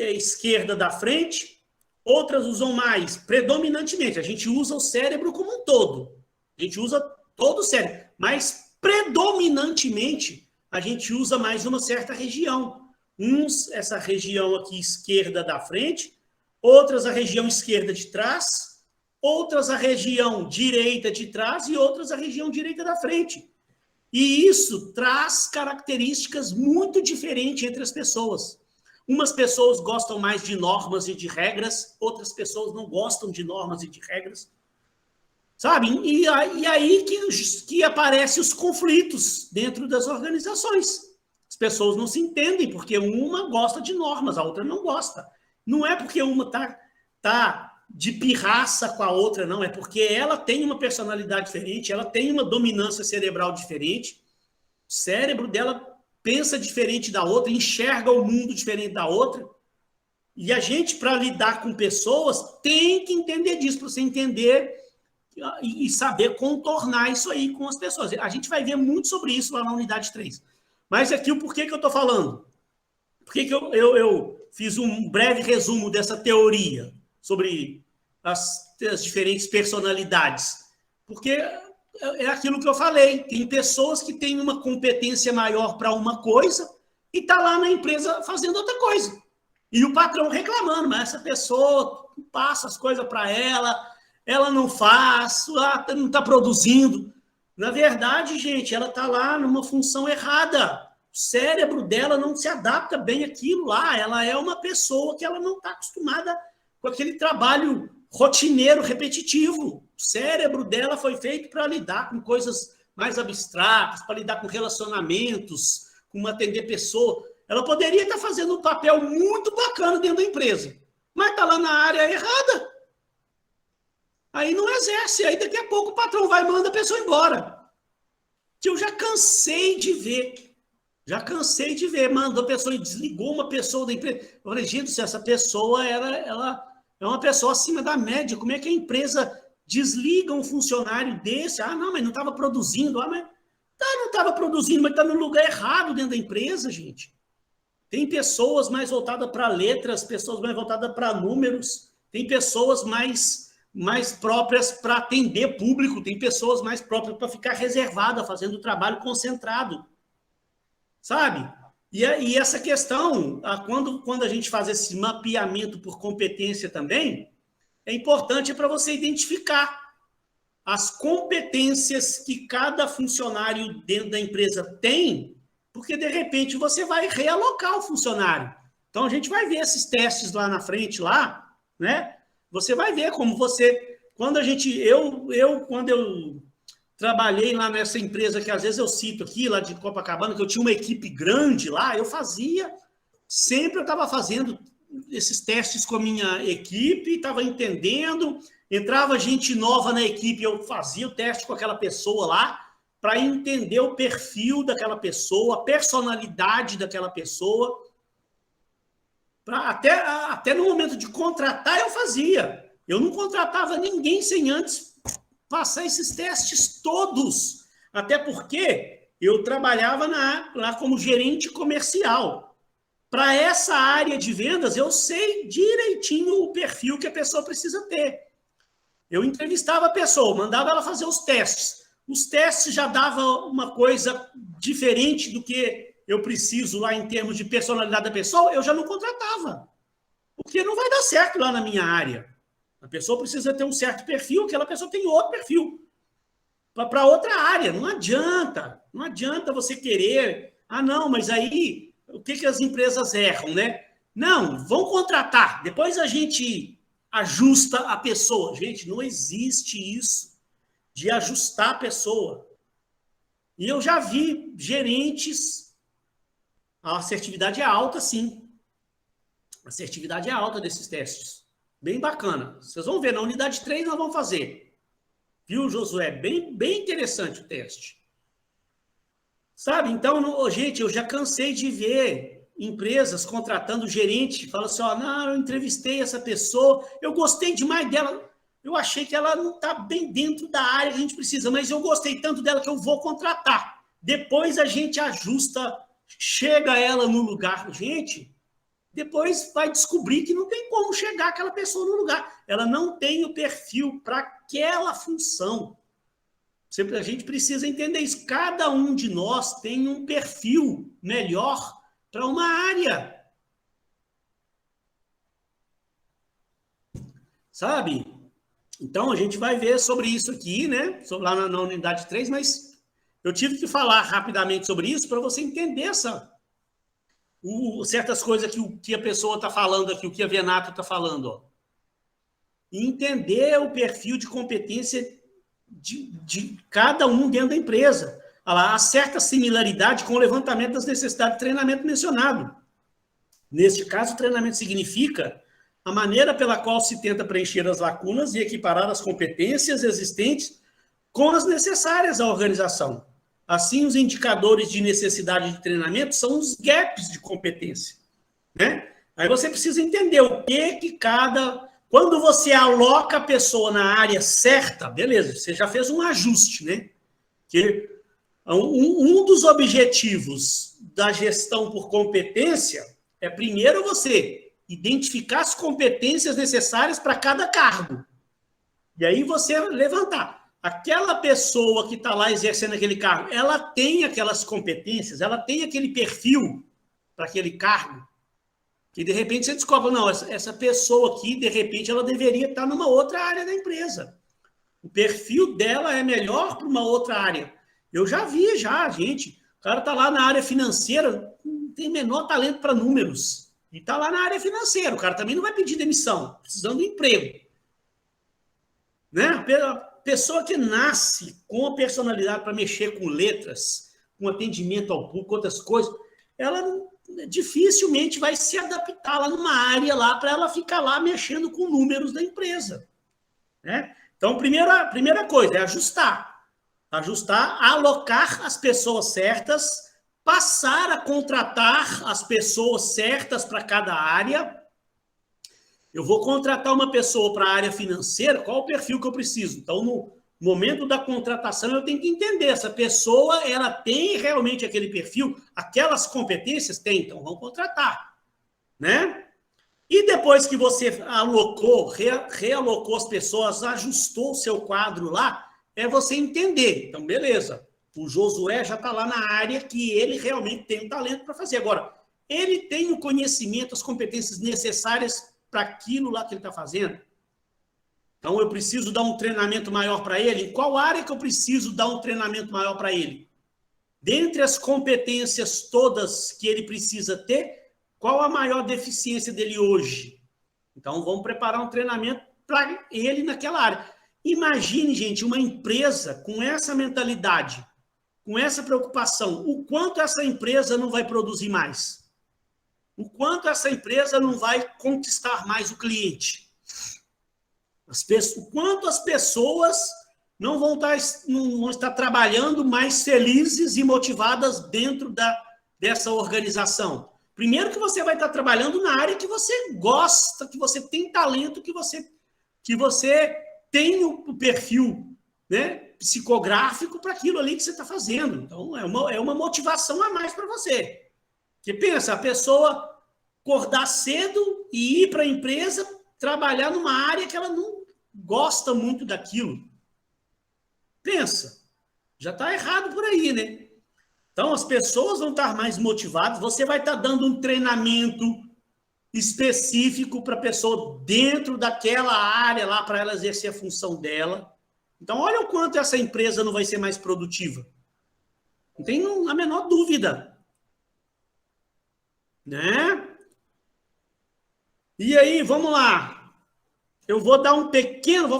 esquerda da frente, outras usam mais predominantemente. A gente usa o cérebro como um todo. A gente usa todo o cérebro, mas predominantemente a gente usa mais uma certa região. Uns, essa região aqui esquerda da frente, outras a região esquerda de trás, outras a região direita de trás e outras a região direita da frente. E isso traz características muito diferentes entre as pessoas. Umas pessoas gostam mais de normas e de regras, outras pessoas não gostam de normas e de regras. Sabe? E aí que aparecem os conflitos dentro das organizações. As pessoas não se entendem, porque uma gosta de normas, a outra não gosta. Não é porque uma tá de pirraça com a outra, não. É porque ela tem uma personalidade diferente, ela tem uma dominância cerebral diferente, o cérebro dela pensa diferente da outra, enxerga o mundo diferente da outra. E a gente, para lidar com pessoas, tem que entender disso, para você entender e saber contornar isso aí com as pessoas. A gente vai ver muito sobre isso lá na unidade 3. Mas aqui o porquê que eu estou falando? Por que eu fiz um breve resumo dessa teoria sobre as diferentes personalidades? Porque é aquilo que eu falei, tem pessoas que têm uma competência maior para uma coisa e está lá na empresa fazendo outra coisa. E o patrão reclamando, mas essa pessoa passa as coisas para ela não faz, não está produzindo. Na verdade, gente, ela está lá numa função errada. O cérebro dela não se adapta bem àquilo lá. Ela é uma pessoa que ela não está acostumada com aquele trabalho rotineiro, repetitivo. O cérebro dela foi feito para lidar com coisas mais abstratas, para lidar com relacionamentos, com atender pessoa. Ela poderia estar fazendo um papel muito bacana dentro da empresa, mas está lá na área errada. Aí não exerce, aí daqui a pouco o patrão vai e manda a pessoa embora. Que eu já cansei de ver. Mandou a pessoa e desligou uma pessoa da empresa. Eu falei, gente, essa pessoa ela é uma pessoa acima da média. Como é que a empresa desliga um funcionário desse? Ah, não, mas não estava produzindo. Ah, mas não estava produzindo, mas está no lugar errado dentro da empresa, gente. Tem pessoas mais voltadas para letras, pessoas mais voltadas para números, tem pessoas mais próprias para atender público, tem pessoas mais próprias para ficar reservada, fazendo o trabalho concentrado. Sabe? E essa questão, quando a gente faz esse mapeamento por competência também, é importante para você identificar as competências que cada funcionário dentro da empresa tem, porque, de repente, você vai realocar o funcionário. Então, a gente vai ver esses testes lá na frente, lá, né? Você vai ver como você... Quando eu trabalhei lá nessa empresa, que às vezes eu cito aqui, lá de Copacabana, que eu tinha uma equipe grande lá, sempre eu estava fazendo esses testes com a minha equipe, estava entendendo, entrava gente nova na equipe, eu fazia o teste com aquela pessoa lá, para entender o perfil daquela pessoa, a personalidade daquela pessoa. Até no momento de contratar, eu fazia. Eu não contratava ninguém sem antes passar esses testes todos. Até porque eu trabalhava lá como gerente comercial. Para essa área de vendas, eu sei direitinho o perfil que a pessoa precisa ter. Eu entrevistava a pessoa, mandava ela fazer os testes. Os testes já davam uma coisa diferente do que eu preciso lá em termos de personalidade da pessoa, eu já não contratava. Porque não vai dar certo lá na minha área. A pessoa precisa ter um certo perfil, aquela pessoa tem outro perfil. Para outra área, não adianta você querer... Ah, não, mas aí, o que as empresas erram, né? Não, vão contratar, depois a gente ajusta a pessoa. Gente, não existe isso de ajustar a pessoa. E eu já vi gerentes... A assertividade é alta, sim. A assertividade é alta desses testes. Bem bacana. Vocês vão ver, na unidade 3 nós vamos fazer. Viu, Josué? Bem interessante o teste. Sabe? Então, gente, eu já cansei de ver empresas contratando gerente, fala assim, não, eu entrevistei essa pessoa, eu gostei demais dela, eu achei que ela não está bem dentro da área que a gente precisa, mas eu gostei tanto dela que eu vou contratar. Depois a gente ajusta, chega ela no lugar. Gente, depois vai descobrir que não tem como chegar aquela pessoa no lugar. Ela não tem o perfil para aquela função. A gente precisa entender isso. Cada um de nós tem um perfil melhor para uma área. Sabe? Então, a gente vai ver sobre isso aqui, né? Lá na unidade 3, mas eu tive que falar rapidamente sobre isso para você entender certas coisas que a pessoa está falando aqui, o que a Venato está falando. Ó. E entender o perfil de competência de cada um dentro da empresa. Há certa similaridade com o levantamento das necessidades de treinamento mencionado. Neste caso, o treinamento significa a maneira pela qual se tenta preencher as lacunas e equiparar as competências existentes com as necessárias à organização. Assim, os indicadores de necessidade de treinamento são os gaps de competência. Né? Aí você precisa entender o que cada... Quando você aloca a pessoa na área certa, beleza, você já fez um ajuste, né? Um dos objetivos da gestão por competência É primeiro você identificar as competências necessárias para cada cargo. E aí você levantar. Aquela pessoa que está lá exercendo aquele cargo, ela tem aquelas competências, ela tem aquele perfil para aquele cargo, que de repente você descobre, não, essa pessoa aqui, de repente, ela deveria estar numa outra área da empresa. O perfil dela é melhor para uma outra área. Eu já vi, gente. O cara está lá na área financeira, não tem menor talento para números. E está lá na área financeira. O cara também não vai pedir demissão, precisando de emprego. Né? A pessoa que nasce com a personalidade para mexer com letras, com atendimento ao público, outras coisas, ela dificilmente vai se adaptar lá numa área lá para ela ficar lá mexendo com números da empresa. Né? Então, primeira coisa é ajustar, alocar as pessoas certas, passar a contratar as pessoas certas para cada área. Eu vou contratar uma pessoa para a área financeira, qual o perfil que eu preciso? Então, no momento da contratação, eu tenho que entender, essa pessoa, ela tem realmente aquele perfil, aquelas competências? Tem, então vamos contratar. Né? E depois que você alocou, realocou as pessoas, ajustou o seu quadro lá, é você entender. Então, beleza, o Josué já está lá na área que ele realmente tem o talento para fazer. Agora, ele tem o conhecimento, as competências necessárias para aquilo lá que ele está fazendo. Então, eu preciso dar um treinamento maior para ele. Em qual área que eu preciso dar um treinamento maior para ele? Dentre as competências todas que ele precisa ter, qual a maior deficiência dele hoje? Então, vamos preparar um treinamento para ele naquela área. Imagine, gente, uma empresa com essa mentalidade, com essa preocupação, o quanto essa empresa não vai produzir mais? O quanto essa empresa não vai conquistar mais o cliente? O quanto as pessoas não vão estar trabalhando mais felizes e motivadas dentro dessa organização? Primeiro que você vai estar trabalhando na área que você gosta, que você tem talento, que você tem o perfil, né, psicográfico para aquilo ali que você está fazendo. Então, é uma motivação a mais para você. Porque pensa, a pessoa acordar cedo e ir para a empresa trabalhar numa área que ela não gosta muito daquilo. Pensa, já está errado por aí, né? Então, as pessoas vão estar mais motivadas, você vai estar dando um treinamento específico para a pessoa dentro daquela área lá, para ela exercer a função dela. Então, olha o quanto essa empresa não vai ser mais produtiva. Não tem a menor dúvida. Né? E aí, vamos lá. Eu vou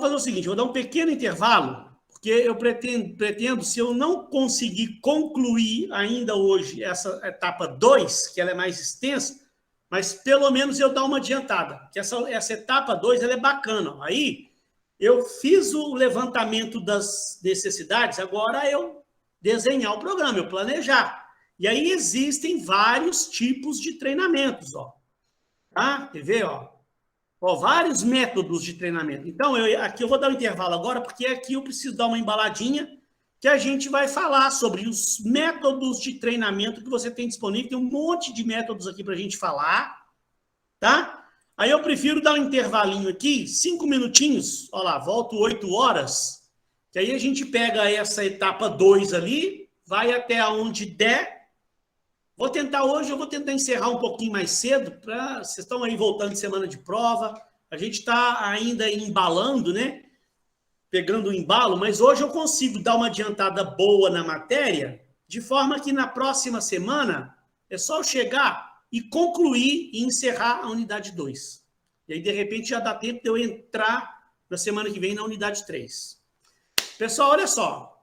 fazer o seguinte, vou dar um pequeno intervalo, porque eu pretendo, se eu não conseguir concluir ainda hoje essa etapa 2, que ela é mais extensa, mas pelo menos eu dar uma adiantada, que essa etapa 2 ela é bacana. Aí eu fiz o levantamento das necessidades, agora eu desenhar o programa, eu planejar. E aí existem vários tipos de treinamentos, ó. Tá? Quer ver, ó? Vários métodos de treinamento. Então, aqui eu vou dar um intervalo agora, porque aqui eu preciso dar uma embaladinha, que a gente vai falar sobre os métodos de treinamento que você tem disponível. Tem um monte de métodos aqui para a gente falar, tá? Aí eu prefiro dar um intervalinho aqui, 5 minutinhos, ó lá, volto 8 horas, que aí a gente pega essa etapa 2 ali, vai até onde der. Eu vou tentar encerrar um pouquinho mais cedo, vocês estão aí voltando de semana de prova, a gente está ainda embalando, né? Pegando o embalo, mas hoje eu consigo dar uma adiantada boa na matéria, de forma que na próxima semana é só eu chegar e concluir e encerrar a unidade 2. E aí, de repente, já dá tempo de eu entrar na semana que vem na unidade 3. Pessoal, olha só.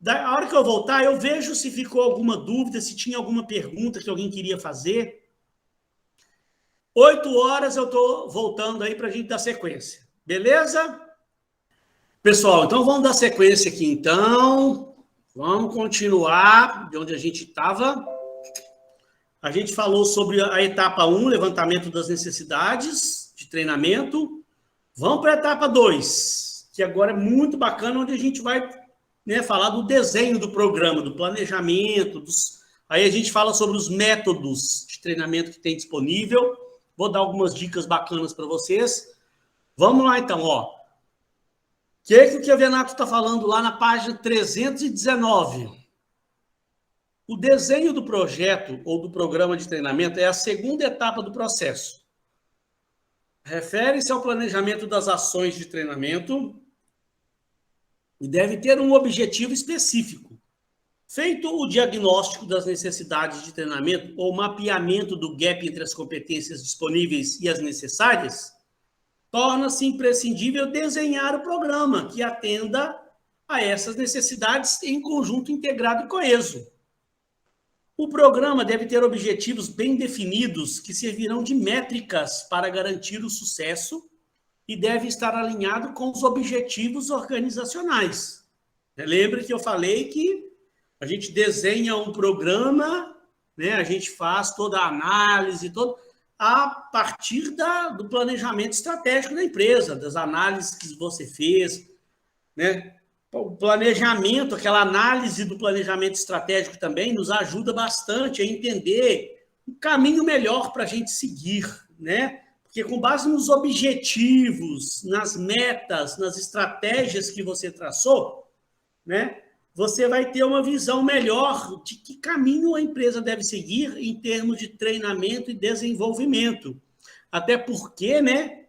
A hora que eu voltar, eu vejo se ficou alguma dúvida, se tinha alguma pergunta que alguém queria fazer. 8 horas eu estou voltando aí para a gente dar sequência. Beleza? Pessoal, então vamos dar sequência aqui, então. Vamos continuar de onde a gente estava. A gente falou sobre a etapa 1, levantamento das necessidades de treinamento. Vamos para a etapa 2, que agora é muito bacana, onde a gente vai... falar do desenho do programa, do planejamento, Aí a gente fala sobre os métodos de treinamento que tem disponível. Vou dar algumas dicas bacanas para vocês. Vamos lá, então, ó. O que o Kevenato está falando lá na página 319? O desenho do projeto ou do programa de treinamento é a segunda etapa do processo. Refere-se ao planejamento das ações de treinamento e deve ter um objetivo específico. Feito o diagnóstico das necessidades de treinamento ou mapeamento do gap entre as competências disponíveis e as necessárias, torna-se imprescindível desenhar o programa que atenda a essas necessidades em conjunto integrado e coeso. O programa deve ter objetivos bem definidos que servirão de métricas para garantir o sucesso e deve estar alinhado com os objetivos organizacionais. Lembre que eu falei que a gente desenha um programa, né? A gente faz toda a análise, a partir do planejamento estratégico da empresa, das análises que você fez, né? O planejamento, aquela análise do planejamento estratégico também nos ajuda bastante a entender o caminho melhor para a gente seguir, né? Porque com base nos objetivos, nas metas, nas estratégias que você traçou, né? Você vai ter uma visão melhor de que caminho a empresa deve seguir em termos de treinamento e desenvolvimento. Até porque, né,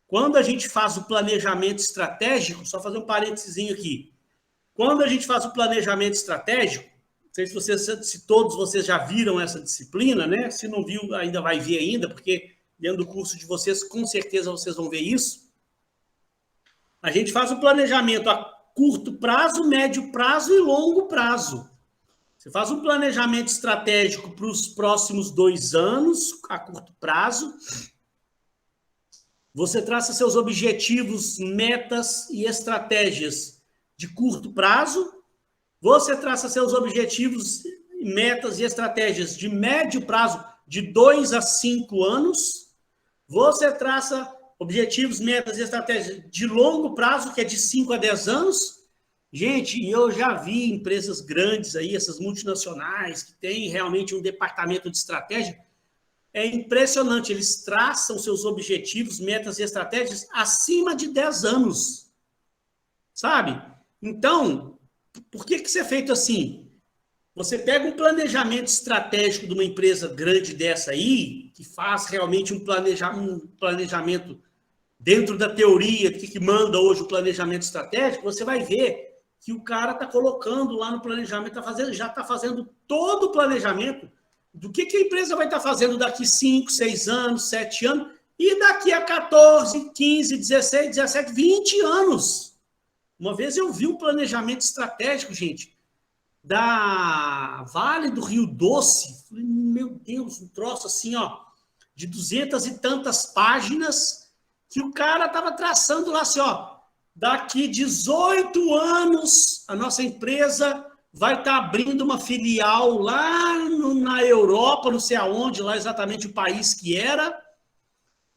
quando a gente faz o planejamento estratégico, só fazer um parênteses aqui, quando a gente faz o planejamento estratégico, não sei se todos vocês já viram essa disciplina, né? Se não viu, ainda vai ver ainda, porque dentro do curso de vocês, com certeza vocês vão ver isso. A gente faz o planejamento a curto prazo, médio prazo e longo prazo. Você faz um planejamento estratégico para os próximos 2 anos, a curto prazo. Você traça seus objetivos, metas e estratégias de curto prazo. Você traça seus objetivos, metas e estratégias de médio prazo, de 2 a 5 anos. Você traça objetivos, metas e estratégias de longo prazo, que é de 5 a 10 anos. Gente, eu já vi empresas grandes aí, essas multinacionais, que têm realmente um departamento de estratégia. É impressionante, eles traçam seus objetivos, metas e estratégias acima de 10 anos. Sabe? Então, por que isso é feito assim? Você pega um planejamento estratégico de uma empresa grande dessa aí, que faz realmente um planejamento dentro da teoria que manda hoje o planejamento estratégico, você vai ver que o cara está colocando lá no planejamento, já está fazendo todo o planejamento do que a empresa vai estar fazendo daqui 5, 6 anos, 7 anos, e daqui a 14, 15, 16, 17, 20 anos. Uma vez eu vi um planejamento estratégico, gente, da Vale do Rio Doce. Falei, meu Deus, um troço assim, ó, de 200 e tantas páginas, que o cara estava traçando lá assim, ó, daqui 18 anos a nossa empresa vai estar abrindo uma filial lá na Europa, não sei aonde, lá exatamente o país que era.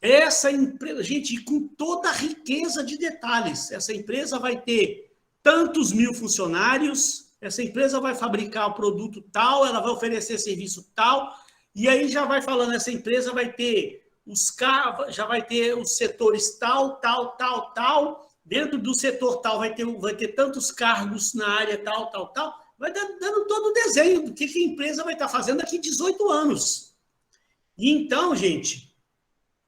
Essa empresa, gente, com toda a riqueza de detalhes, essa empresa vai ter tantos mil funcionários, essa empresa vai fabricar o produto tal, ela vai oferecer serviço tal, e aí já vai falando, essa empresa vai ter já vai ter os setores tal, tal, tal, tal, dentro do setor tal vai ter tantos cargos na área tal, tal, tal, vai dando todo o desenho do que a empresa vai estar fazendo daqui 18 anos. E então, gente,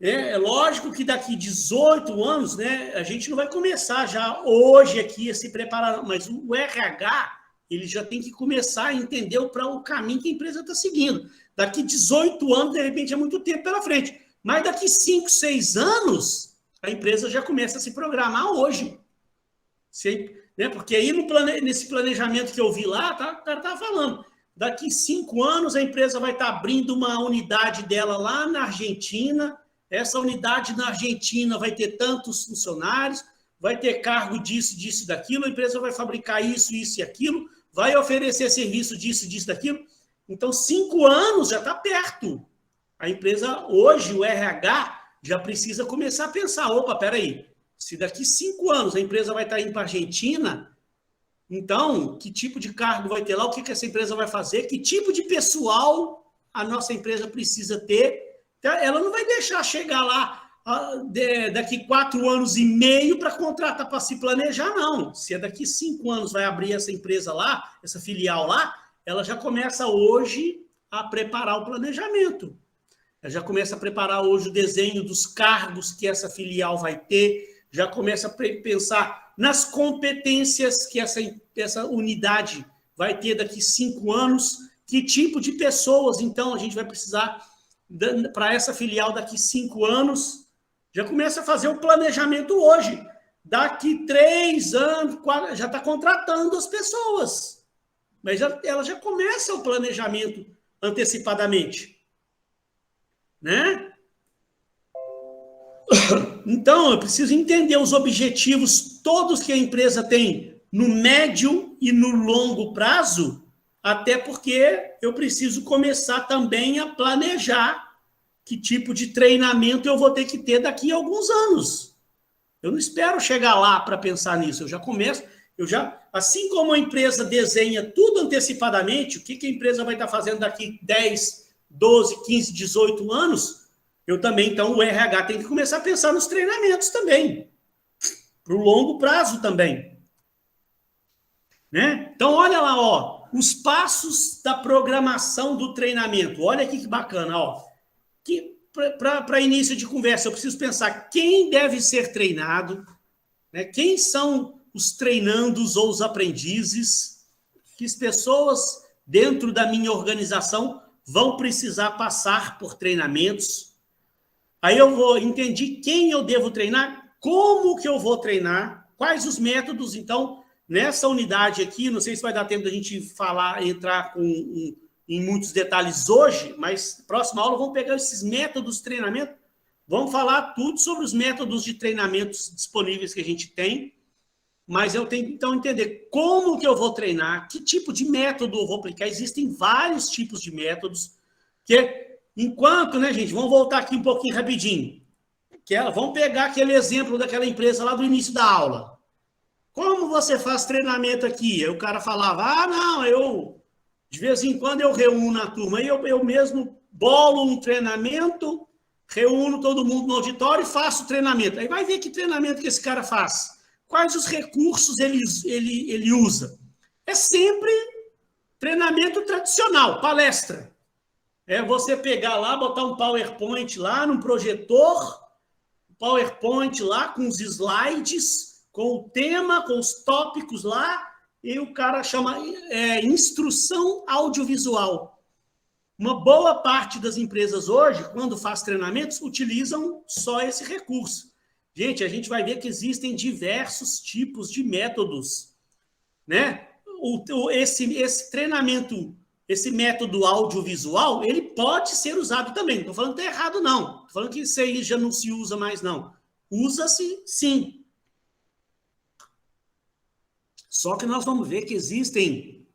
é lógico que daqui 18 anos, né, a gente não vai começar já hoje aqui a se preparar, mas o RH, ele já tem que começar a entender o caminho que a empresa está seguindo. Daqui 18 anos, de repente, é muito tempo pela frente. Mas daqui 5, 6 anos, a empresa já começa a se programar hoje. Né? Porque aí nesse planejamento que eu vi lá, o cara estava falando, daqui 5 anos a empresa vai estar abrindo uma unidade dela lá na Argentina, essa unidade na Argentina vai ter tantos funcionários, vai ter cargo disso, disso, daquilo, a empresa vai fabricar isso, isso e aquilo, vai oferecer serviço disso, disso, daquilo. Então, 5 anos já está perto. A empresa, hoje, o RH, já precisa começar a pensar, opa, peraí, se daqui 5 anos a empresa vai estar indo para a Argentina, Então, que tipo de cargo vai ter lá, o que essa empresa vai fazer, que tipo de pessoal a nossa empresa precisa ter. Ela não vai deixar chegar lá daqui 4 anos e meio para contratar, para se planejar, não. Se é daqui 5 anos vai abrir essa empresa lá, essa filial lá, ela já começa hoje a preparar o planejamento. Ela já começa a preparar hoje o desenho dos cargos que essa filial vai ter, já começa a pensar nas competências que essa unidade vai ter daqui 5 anos, que tipo de pessoas, então, a gente vai precisar para essa filial daqui 5 anos. Já começa a fazer o planejamento hoje. Daqui 3 anos, 4, já está contratando as pessoas. Mas ela já começa o planejamento antecipadamente. Né? Então, eu preciso entender os objetivos todos que a empresa tem no médio e no longo prazo, até porque eu preciso começar também a planejar que tipo de treinamento eu vou ter que ter daqui a alguns anos. Eu não espero chegar lá para pensar nisso, eu já começo, assim como a empresa desenha tudo antecipadamente, o que a empresa vai estar fazendo daqui 10, 12, 15, 18 anos, eu também, então, o RH tem que começar a pensar nos treinamentos também, para o longo prazo também. Né? Então, olha lá, ó, os passos da programação do treinamento. Olha aqui que bacana, ó. Para início de conversa, eu preciso pensar quem deve ser treinado, né? Quem são os treinandos ou os aprendizes, que as pessoas dentro da minha organização vão precisar passar por treinamentos. Aí eu entendi quem eu devo treinar, como que eu vou treinar, quais os métodos. Então, nessa unidade aqui, não sei se vai dar tempo da gente entrar em muitos detalhes hoje, mas próxima aula vamos pegar esses métodos de treinamento, vamos falar tudo sobre os métodos de treinamentos disponíveis que a gente tem, mas eu tenho que, então, entender como que eu vou treinar, que tipo de método eu vou aplicar. Existem vários tipos de métodos, que enquanto, né, gente, vamos voltar aqui um pouquinho rapidinho, vamos pegar aquele exemplo daquela empresa lá do início da aula. Como você faz treinamento aqui? Aí o cara falava, não, de vez em quando eu reúno a turma, eu mesmo bolo um treinamento, reúno todo mundo no auditório e faço o treinamento. Aí vai ver que treinamento que esse cara faz. Quais os recursos ele usa. É sempre treinamento tradicional, palestra. É você pegar lá, botar um PowerPoint lá, num projetor, PowerPoint lá com os slides, com o tema, com os tópicos lá, e o cara chama instrução audiovisual. Uma boa parte das empresas hoje, quando faz treinamentos, utilizam só esse recurso. Gente, a gente vai ver que existem diversos tipos de métodos, né? Esse treinamento, esse método audiovisual, ele pode ser usado também. Não estou falando que está errado, não. Estou falando que isso aí já não se usa mais, não. Usa-se, sim. Só que nós vamos ver que existem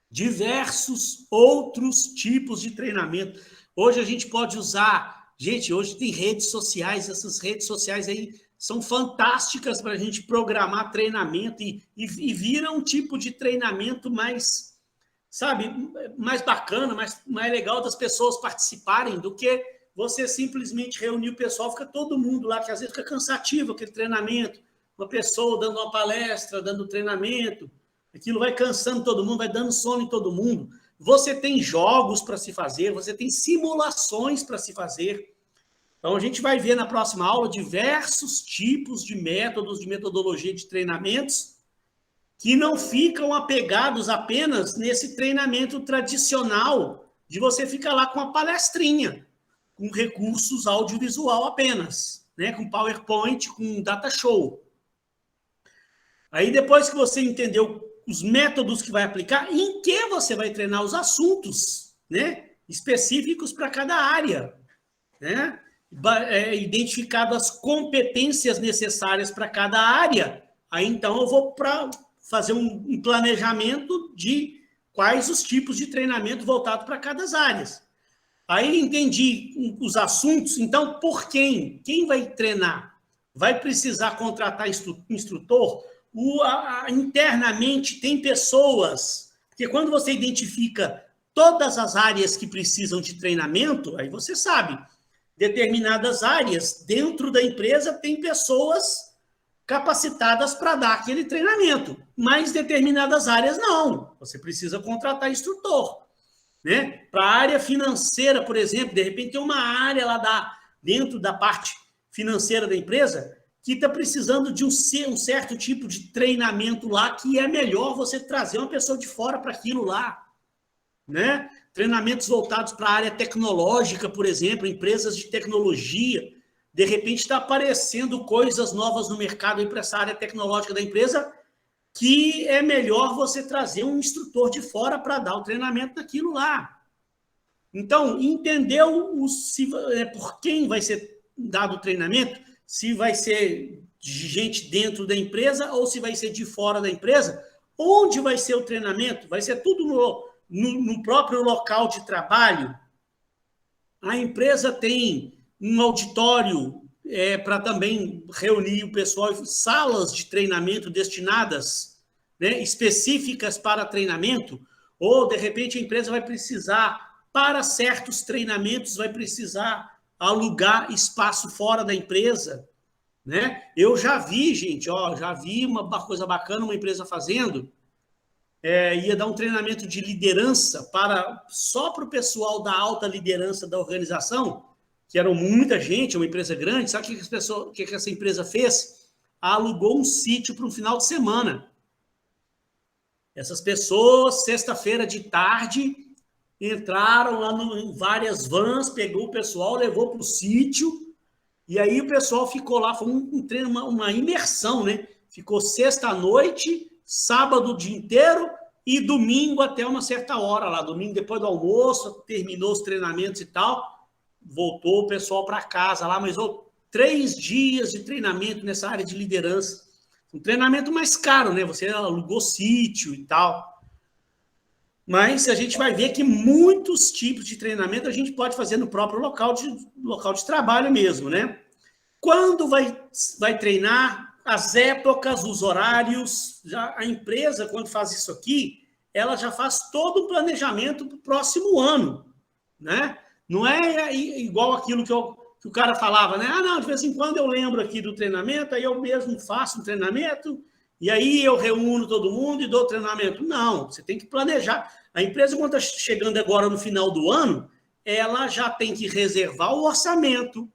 diversos outros tipos de treinamento. Hoje a gente pode usar... Gente, hoje tem redes sociais, essas redes sociais aí são fantásticas para a gente programar treinamento e vira um tipo de treinamento mais, sabe, mais bacana, mais legal das pessoas participarem do que você simplesmente reunir o pessoal, fica todo mundo lá, que às vezes fica cansativo aquele treinamento, uma pessoa dando uma palestra, dando treinamento, aquilo vai cansando todo mundo, vai dando sono em todo mundo. Você tem jogos para se fazer, você tem simulações para se fazer. Então, a gente vai ver na próxima aula diversos tipos de métodos, de metodologia de treinamentos que não ficam apegados apenas nesse treinamento tradicional de você ficar lá com uma palestrinha, com recursos audiovisual apenas, né? Com PowerPoint, com data show. Aí, depois que você entendeu os métodos que vai aplicar, em que você vai treinar os assuntos, né? Específicos para cada área, né? Identificado as competências necessárias para cada área, aí então eu vou fazer um planejamento de quais os tipos de treinamento voltado para cada áreas. Aí entendi os assuntos, então por quem? Quem vai treinar? Vai precisar contratar instrutor? internamente tem pessoas, porque quando você identifica todas as áreas que precisam de treinamento, aí você sabe, determinadas áreas dentro da empresa tem pessoas capacitadas para dar aquele treinamento, mas determinadas áreas não. Você precisa contratar instrutor, né? Para a área financeira, por exemplo, de repente tem uma área lá dentro da parte financeira da empresa que está precisando de um certo tipo de treinamento lá, que é melhor você trazer uma pessoa de fora para aquilo lá, né? Treinamentos voltados para a área tecnológica, por exemplo, empresas de tecnologia. De repente está aparecendo coisas novas no mercado para essa área tecnológica da empresa, que é melhor você trazer um instrutor de fora para dar o treinamento daquilo lá. Então, entendeu por quem vai ser dado o treinamento? Se vai ser de gente dentro da empresa ou se vai ser de fora da empresa? Onde vai ser o treinamento? Vai ser tudo no próprio local de trabalho? A empresa tem um auditório para também reunir o pessoal, salas de treinamento destinadas, né, específicas para treinamento, ou, de repente, a empresa vai precisar, para certos treinamentos, vai precisar alugar espaço fora da empresa, né? Eu já vi, gente, já vi uma coisa bacana, uma empresa fazendo, ia dar um treinamento de liderança só para o pessoal da alta liderança da organização, que eram muita gente, uma empresa grande. Sabe o que essa empresa fez? Alugou um sítio para um final de semana. Essas pessoas, sexta-feira de tarde, entraram lá em várias vans, pegou o pessoal, levou para o sítio, e aí o pessoal ficou lá, foi um treino, uma imersão, né? Ficou sexta à noite, sábado o dia inteiro e domingo até uma certa hora lá. Domingo, depois do almoço, terminou os treinamentos e tal, voltou o pessoal para casa lá, mas 3 dias de treinamento nessa área de liderança. Um treinamento mais caro, né? Você alugou sítio e tal. Mas a gente vai ver que muitos tipos de treinamento a gente pode fazer no próprio local de trabalho mesmo, né? Quando vai treinar, as épocas, os horários, a empresa, quando faz isso aqui, ela já faz todo o planejamento para o próximo ano, né? Não é igual aquilo que o cara falava, né? Não, de vez em quando eu lembro aqui do treinamento, aí eu mesmo faço um treinamento, e aí eu reúno todo mundo e dou treinamento. Não, você tem que planejar. A empresa, quando está chegando agora no final do ano, ela já tem que reservar o orçamento,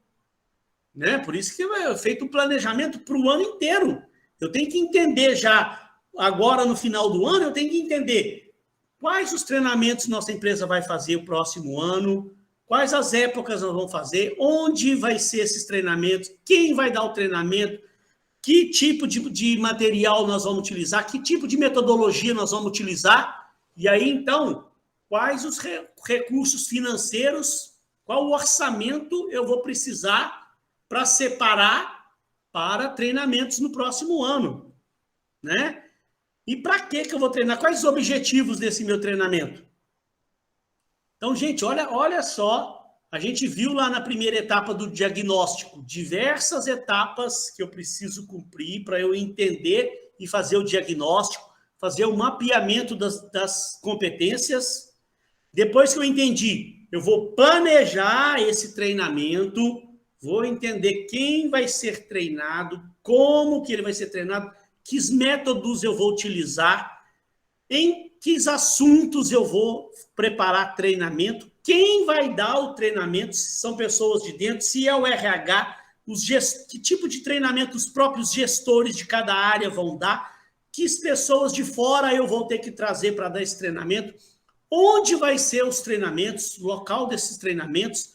né? Por isso que é feito um planejamento para o ano inteiro. Eu tenho que entender já, agora no final do ano, eu tenho que entender quais os treinamentos nossa empresa vai fazer o próximo ano, quais as épocas nós vamos fazer, onde vai ser esses treinamentos, quem vai dar o treinamento, que tipo de material nós vamos utilizar, que tipo de metodologia nós vamos utilizar, e aí, então, quais os recursos financeiros, qual o orçamento eu vou precisar para separar para treinamentos no próximo ano, né? E para que eu vou treinar? Quais os objetivos desse meu treinamento? Então, gente, olha só, a gente viu lá na primeira etapa do diagnóstico diversas etapas que eu preciso cumprir para eu entender e fazer o diagnóstico, fazer o mapeamento das competências. Depois que eu entendi, eu vou planejar esse treinamento, vou entender quem vai ser treinado, como que ele vai ser treinado, que métodos eu vou utilizar, em que assuntos eu vou preparar treinamento, quem vai dar o treinamento, se são pessoas de dentro, se é o RH, que tipo de treinamento os próprios gestores de cada área vão dar, que pessoas de fora eu vou ter que trazer para dar esse treinamento, onde vai ser os treinamentos, o local desses treinamentos,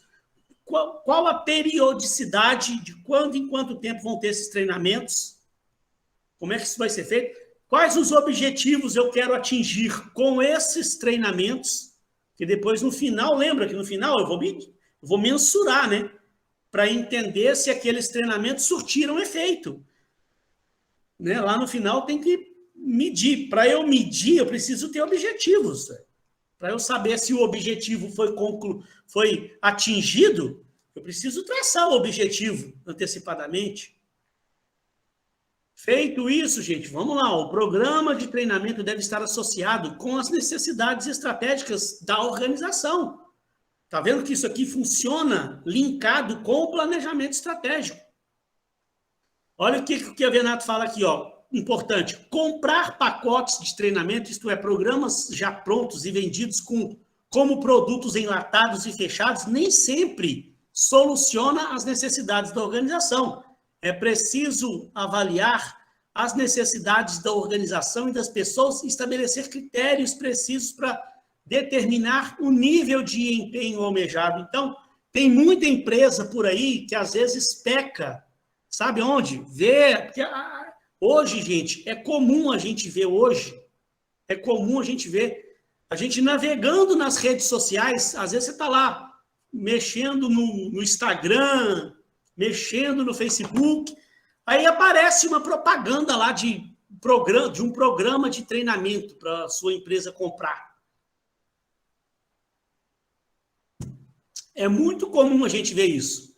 qual a periodicidade, de quando em quanto tempo vão ter esses treinamentos, como é que isso vai ser feito, quais os objetivos eu quero atingir com esses treinamentos, que depois no final, lembra que no final eu vou mensurar, né, para entender se aqueles treinamentos surtiram efeito. Né? Lá no final tem que medir. Para eu medir, eu preciso ter objetivos. Para eu saber se o objetivo foi atingido, eu preciso traçar o objetivo antecipadamente. Feito isso, gente, vamos lá. O programa de treinamento deve estar associado com as necessidades estratégicas da organização. Está vendo que isso aqui funciona linkado com o planejamento estratégico. Olha o que o Chiavenato fala aqui, ó. Importante. Comprar pacotes de treinamento, isto é, programas já prontos e vendidos como produtos enlatados e fechados, nem sempre soluciona as necessidades da organização. É preciso avaliar as necessidades da organização e das pessoas e estabelecer critérios precisos para determinar o nível de empenho almejado. Então, tem muita empresa por aí que às vezes peca, sabe onde? Hoje, gente, é comum a gente ver a gente navegando nas redes sociais, às vezes você está lá mexendo no Instagram, mexendo no Facebook, aí aparece uma propaganda lá de um programa de treinamento para a sua empresa comprar. É muito comum a gente ver isso,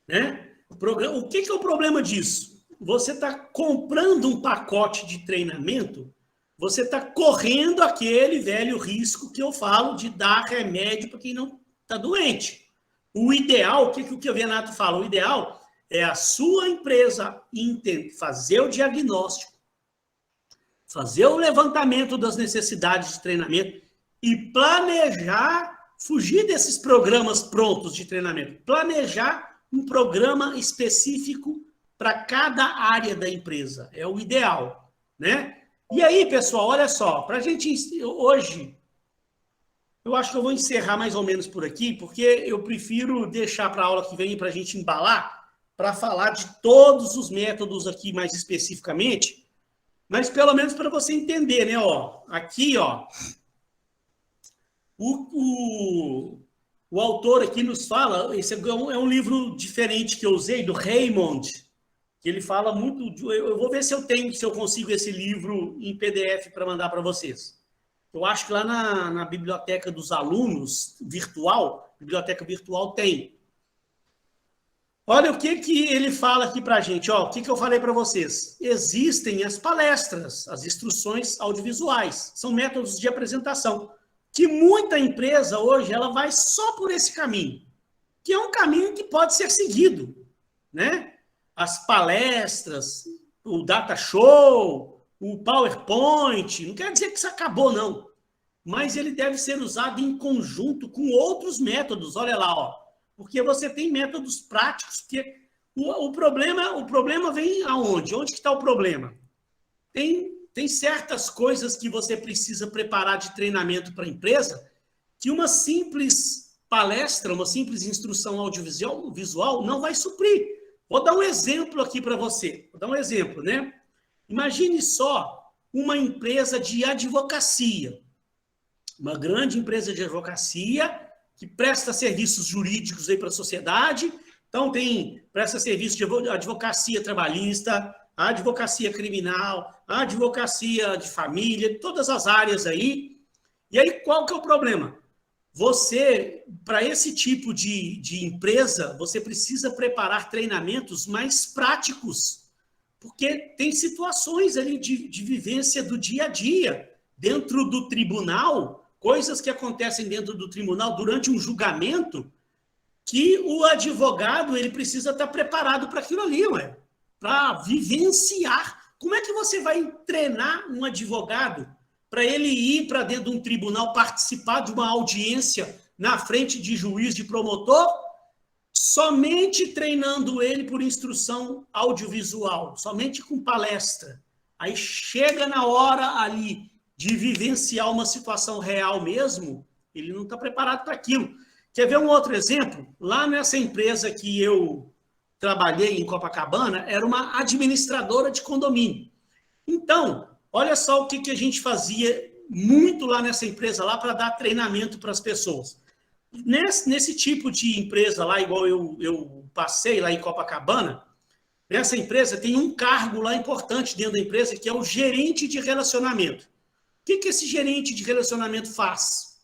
né? O que é o problema disso? Você está comprando um pacote de treinamento, você está correndo aquele velho risco que eu falo de dar remédio para quem não está doente. O ideal, o que o Chiavenato fala? O ideal é a sua empresa fazer o diagnóstico, fazer o levantamento das necessidades de treinamento e planejar, fugir desses programas prontos de treinamento, planejar um programa específico para cada área da empresa. É o ideal, né? E aí, pessoal, olha só, para a gente hoje, eu acho que eu vou encerrar mais ou menos por aqui, porque eu prefiro deixar para a aula que vem para a gente embalar, para falar de todos os métodos aqui mais especificamente, mas pelo menos para você entender, né? Ó, aqui, ó, o autor aqui nos fala, esse é um livro diferente que eu usei, do Raymond, que ele fala muito, eu vou ver se eu consigo esse livro em PDF para mandar para vocês. Eu acho que lá na biblioteca dos alunos virtual, biblioteca virtual tem. Olha o que ele fala aqui para a gente. Ó, o que eu falei para vocês? Existem as palestras, as instruções audiovisuais. São métodos de apresentação. Que muita empresa hoje ela vai só por esse caminho. Que é um caminho que pode ser seguido. Né? As palestras, o data show, o PowerPoint. Não quer dizer que isso acabou, não. Mas ele deve ser usado em conjunto com outros métodos. Olha lá, ó. Porque você tem métodos práticos, porque o problema vem aonde? Onde que está o problema? Tem certas coisas que você precisa preparar de treinamento para a empresa que uma simples palestra, uma simples instrução audiovisual não vai suprir. Vou dar um exemplo aqui para você. Vou dar um exemplo, né? Imagine só uma empresa de advocacia. Uma grande empresa de advocacia que presta serviços jurídicos aí para a sociedade. Então, presta serviço de advocacia trabalhista, advocacia criminal, advocacia de família, todas as áreas aí. E aí, qual que é o problema? Você, para esse tipo de empresa, você precisa preparar treinamentos mais práticos, porque tem situações ali de vivência do dia a dia, dentro do tribunal, coisas que acontecem dentro do tribunal durante um julgamento, que o advogado ele precisa estar preparado para aquilo ali, para vivenciar. Como é que você vai treinar um advogado para ele ir para dentro de um tribunal, participar de uma audiência na frente de juiz, de promotor, somente treinando ele por instrução audiovisual, somente com palestra? Aí chega na hora ali de vivenciar uma situação real mesmo, ele não está preparado para aquilo. Quer ver um outro exemplo? Lá nessa empresa que eu trabalhei em Copacabana, era uma administradora de condomínio. Então, olha só o que a gente fazia muito lá nessa empresa lá para dar treinamento para as pessoas. Nesse tipo de empresa lá, igual eu passei lá em Copacabana, nessa empresa tem um cargo lá importante dentro da empresa, que é o gerente de relacionamento. O que esse gerente de relacionamento faz?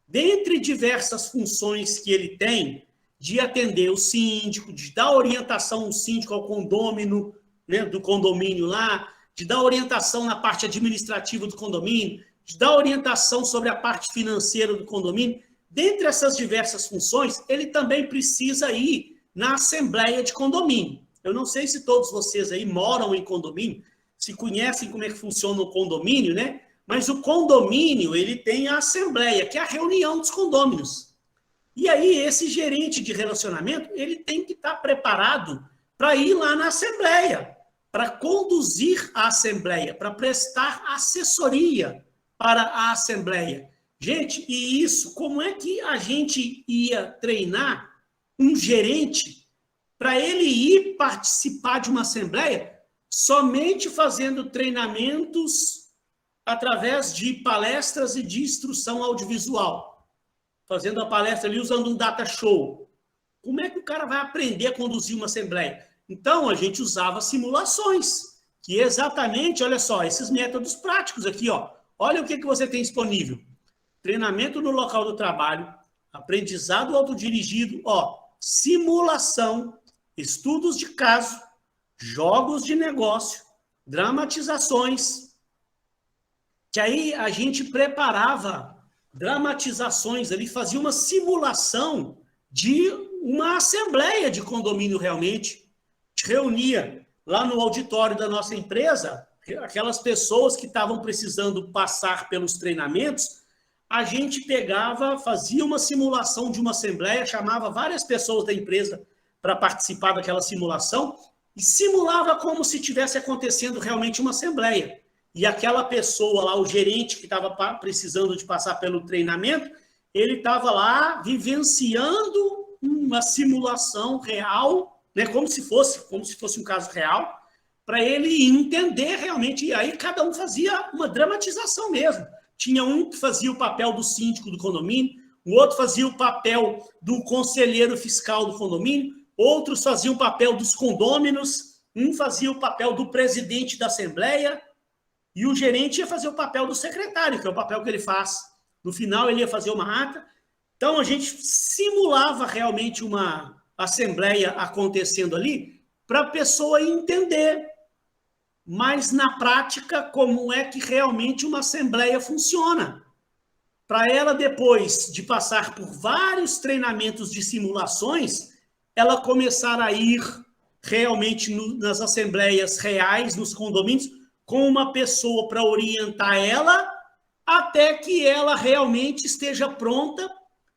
Dentre diversas funções que ele tem, de atender o síndico, de dar orientação ao síndico, ao condômino, né, do condomínio lá, de dar orientação na parte administrativa do condomínio, de dar orientação sobre a parte financeira do condomínio. Dentre essas diversas funções, ele também precisa ir na assembleia de condomínio. Eu não sei se todos vocês aí moram em condomínio, se conhecem como é que funciona o condomínio, né? Mas o condomínio, ele tem a assembleia, que é a reunião dos condôminos. E aí, esse gerente de relacionamento, ele tem que estar preparado para ir lá na assembleia, para conduzir a assembleia, para prestar assessoria para a assembleia. Gente, e isso, como é que a gente ia treinar um gerente para ele ir participar de uma assembleia somente fazendo treinamentos através de palestras e de instrução audiovisual? Fazendo a palestra ali usando um data show. Como é que o cara vai aprender a conduzir uma assembleia? Então, a gente usava simulações, que exatamente, olha só, esses métodos práticos aqui, ó. Olha o que você tem disponível. Treinamento no local do trabalho, aprendizado autodirigido, ó, simulação, estudos de caso, jogos de negócio, dramatizações, que aí a gente preparava dramatizações ali, fazia uma simulação de uma assembleia de condomínio realmente, reunia lá no auditório da nossa empresa, aquelas pessoas que estavam precisando passar pelos treinamentos, a gente pegava, fazia uma simulação de uma assembleia, chamava várias pessoas da empresa para participar daquela simulação e simulava como se tivesse acontecendo realmente uma assembleia. E aquela pessoa lá, o gerente que estava precisando de passar pelo treinamento, ele estava lá vivenciando uma simulação real, né, como se fosse um caso real, para ele entender realmente. E aí cada um fazia uma dramatização mesmo. Tinha um que fazia o papel do síndico do condomínio, o outro fazia o papel do conselheiro fiscal do condomínio, outros faziam o papel dos condôminos, um fazia o papel do presidente da assembleia, e o gerente ia fazer o papel do secretário, que é o papel que ele faz. No final, ele ia fazer uma ata. Então, a gente simulava realmente uma assembleia acontecendo ali para a pessoa entender, mas na prática, como é que realmente uma assembleia funciona. Para ela, depois de passar por vários treinamentos de simulações, ela começar a ir realmente nas assembleias reais, nos condomínios, com uma pessoa para orientar ela, até que ela realmente esteja pronta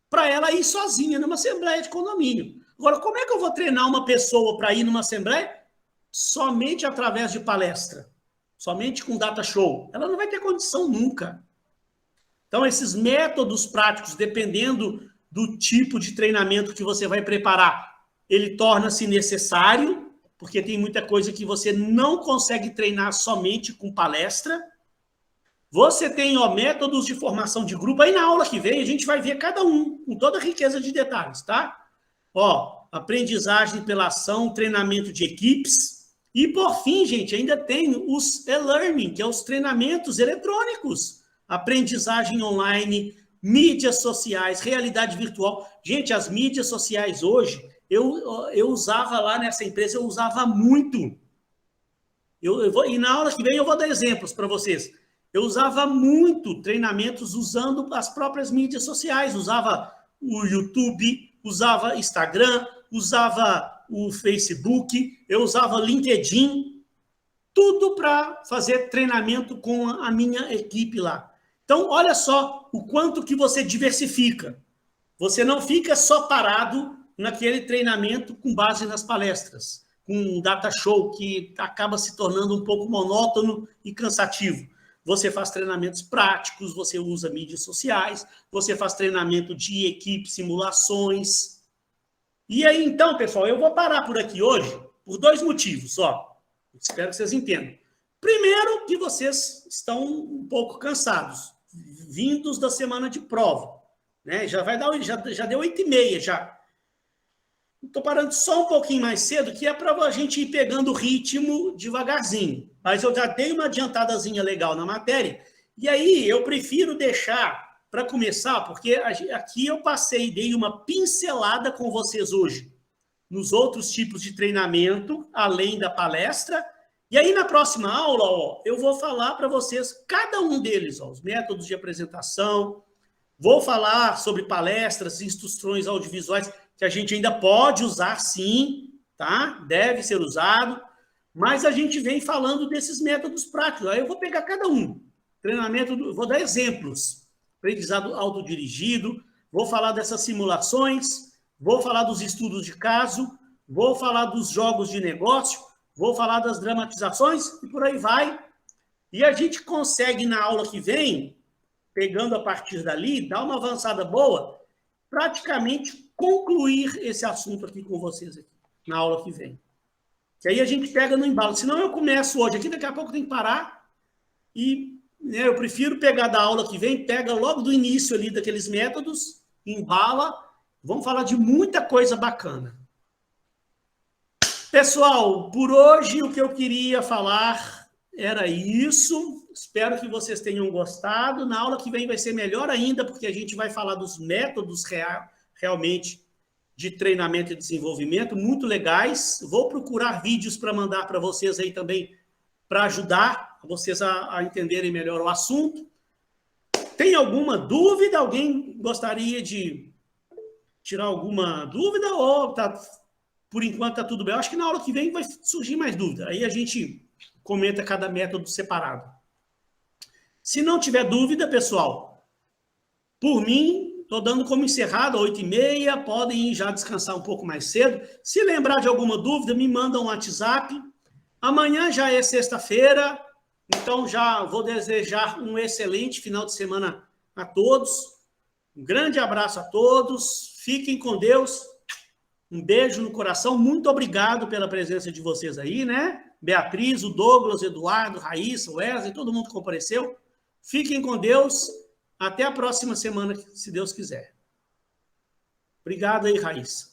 para ela ir sozinha numa assembleia de condomínio. Agora, como é que eu vou treinar uma pessoa para ir numa assembleia? Somente através de palestra, somente com data show. Ela não vai ter condição nunca. Então, esses métodos práticos, dependendo do tipo de treinamento que você vai preparar, ele torna-se necessário, porque tem muita coisa que você não consegue treinar somente com palestra. Você tem, ó, métodos de formação de grupo. Aí na aula que vem a gente vai ver cada um, com toda a riqueza de detalhes, tá? Ó, aprendizagem pela ação, treinamento de equipes. E por fim, gente, ainda tem os e-learning, que é os treinamentos eletrônicos. Aprendizagem online, mídias sociais, realidade virtual. Gente, as mídias sociais hoje, eu usava lá nessa empresa, eu usava muito. E na aula que vem eu vou dar exemplos para vocês. Eu usava muito treinamentos usando as próprias mídias sociais. Usava o YouTube, usava Instagram, usava o Facebook, eu usava LinkedIn, tudo para fazer treinamento com a minha equipe lá. Então, olha só o quanto que você diversifica. Você não fica só parado naquele treinamento com base nas palestras, com um data show que acaba se tornando um pouco monótono e cansativo. Você faz treinamentos práticos, você usa mídias sociais, você faz treinamento de equipe, simulações. E aí, então, pessoal, eu vou parar por aqui hoje por dois motivos, ó. Espero que vocês entendam. Primeiro, que vocês estão um pouco cansados, vindos da semana de prova, né? Já deu 8h30 já. Estou parando só um pouquinho mais cedo, que é para a gente ir pegando o ritmo devagarzinho. Mas eu já dei uma adiantadazinha legal na matéria. E aí eu prefiro deixar para começar, porque aqui eu dei uma pincelada com vocês hoje nos outros tipos de treinamento, além da palestra, E aí, na próxima aula, ó, eu vou falar para vocês, cada um deles, ó, os métodos de apresentação, vou falar sobre palestras, instruções audiovisuais, que a gente ainda pode usar, sim, tá? Deve ser usado, mas a gente vem falando desses métodos práticos. Aí eu vou pegar cada um. Treinamento, vou dar exemplos. Aprendizado autodirigido, vou falar dessas simulações, vou falar dos estudos de caso, vou falar dos jogos de negócio, vou falar das dramatizações e por aí vai. E a gente consegue, na aula que vem, pegando a partir dali, dar uma avançada boa, praticamente concluir esse assunto aqui com vocês, aqui, na aula que vem. Que aí a gente pega no embalo. Senão eu começo hoje aqui, daqui a pouco eu tenho que parar e eu prefiro pegar da aula que vem, pega logo do início ali daqueles métodos, embala, vamos falar de muita coisa bacana. Pessoal, por hoje o que eu queria falar era isso. Espero que vocês tenham gostado. Na aula que vem vai ser melhor ainda, porque a gente vai falar dos métodos realmente de treinamento e desenvolvimento, muito legais. Vou procurar vídeos para mandar para vocês aí também, para ajudar vocês a entenderem melhor o assunto. Tem alguma dúvida? Alguém gostaria de tirar alguma dúvida? Ou por enquanto está tudo bem? Eu acho que na aula que vem vai surgir mais dúvida. Aí a gente comenta cada método separado. Se não tiver dúvida, pessoal, por mim, estou dando como encerrado, 8h30, podem ir já descansar um pouco mais cedo. Se lembrar de alguma dúvida, me manda um WhatsApp. Amanhã já é sexta-feira, então já vou desejar um excelente final de semana a todos. Um grande abraço a todos, fiquem com Deus, um beijo no coração, muito obrigado pela presença de vocês aí, né? Beatriz, o Douglas, o Eduardo, Raíssa, o Wesley, todo mundo que compareceu. Fiquem com Deus, até a próxima semana, se Deus quiser. Obrigado aí, Raíssa.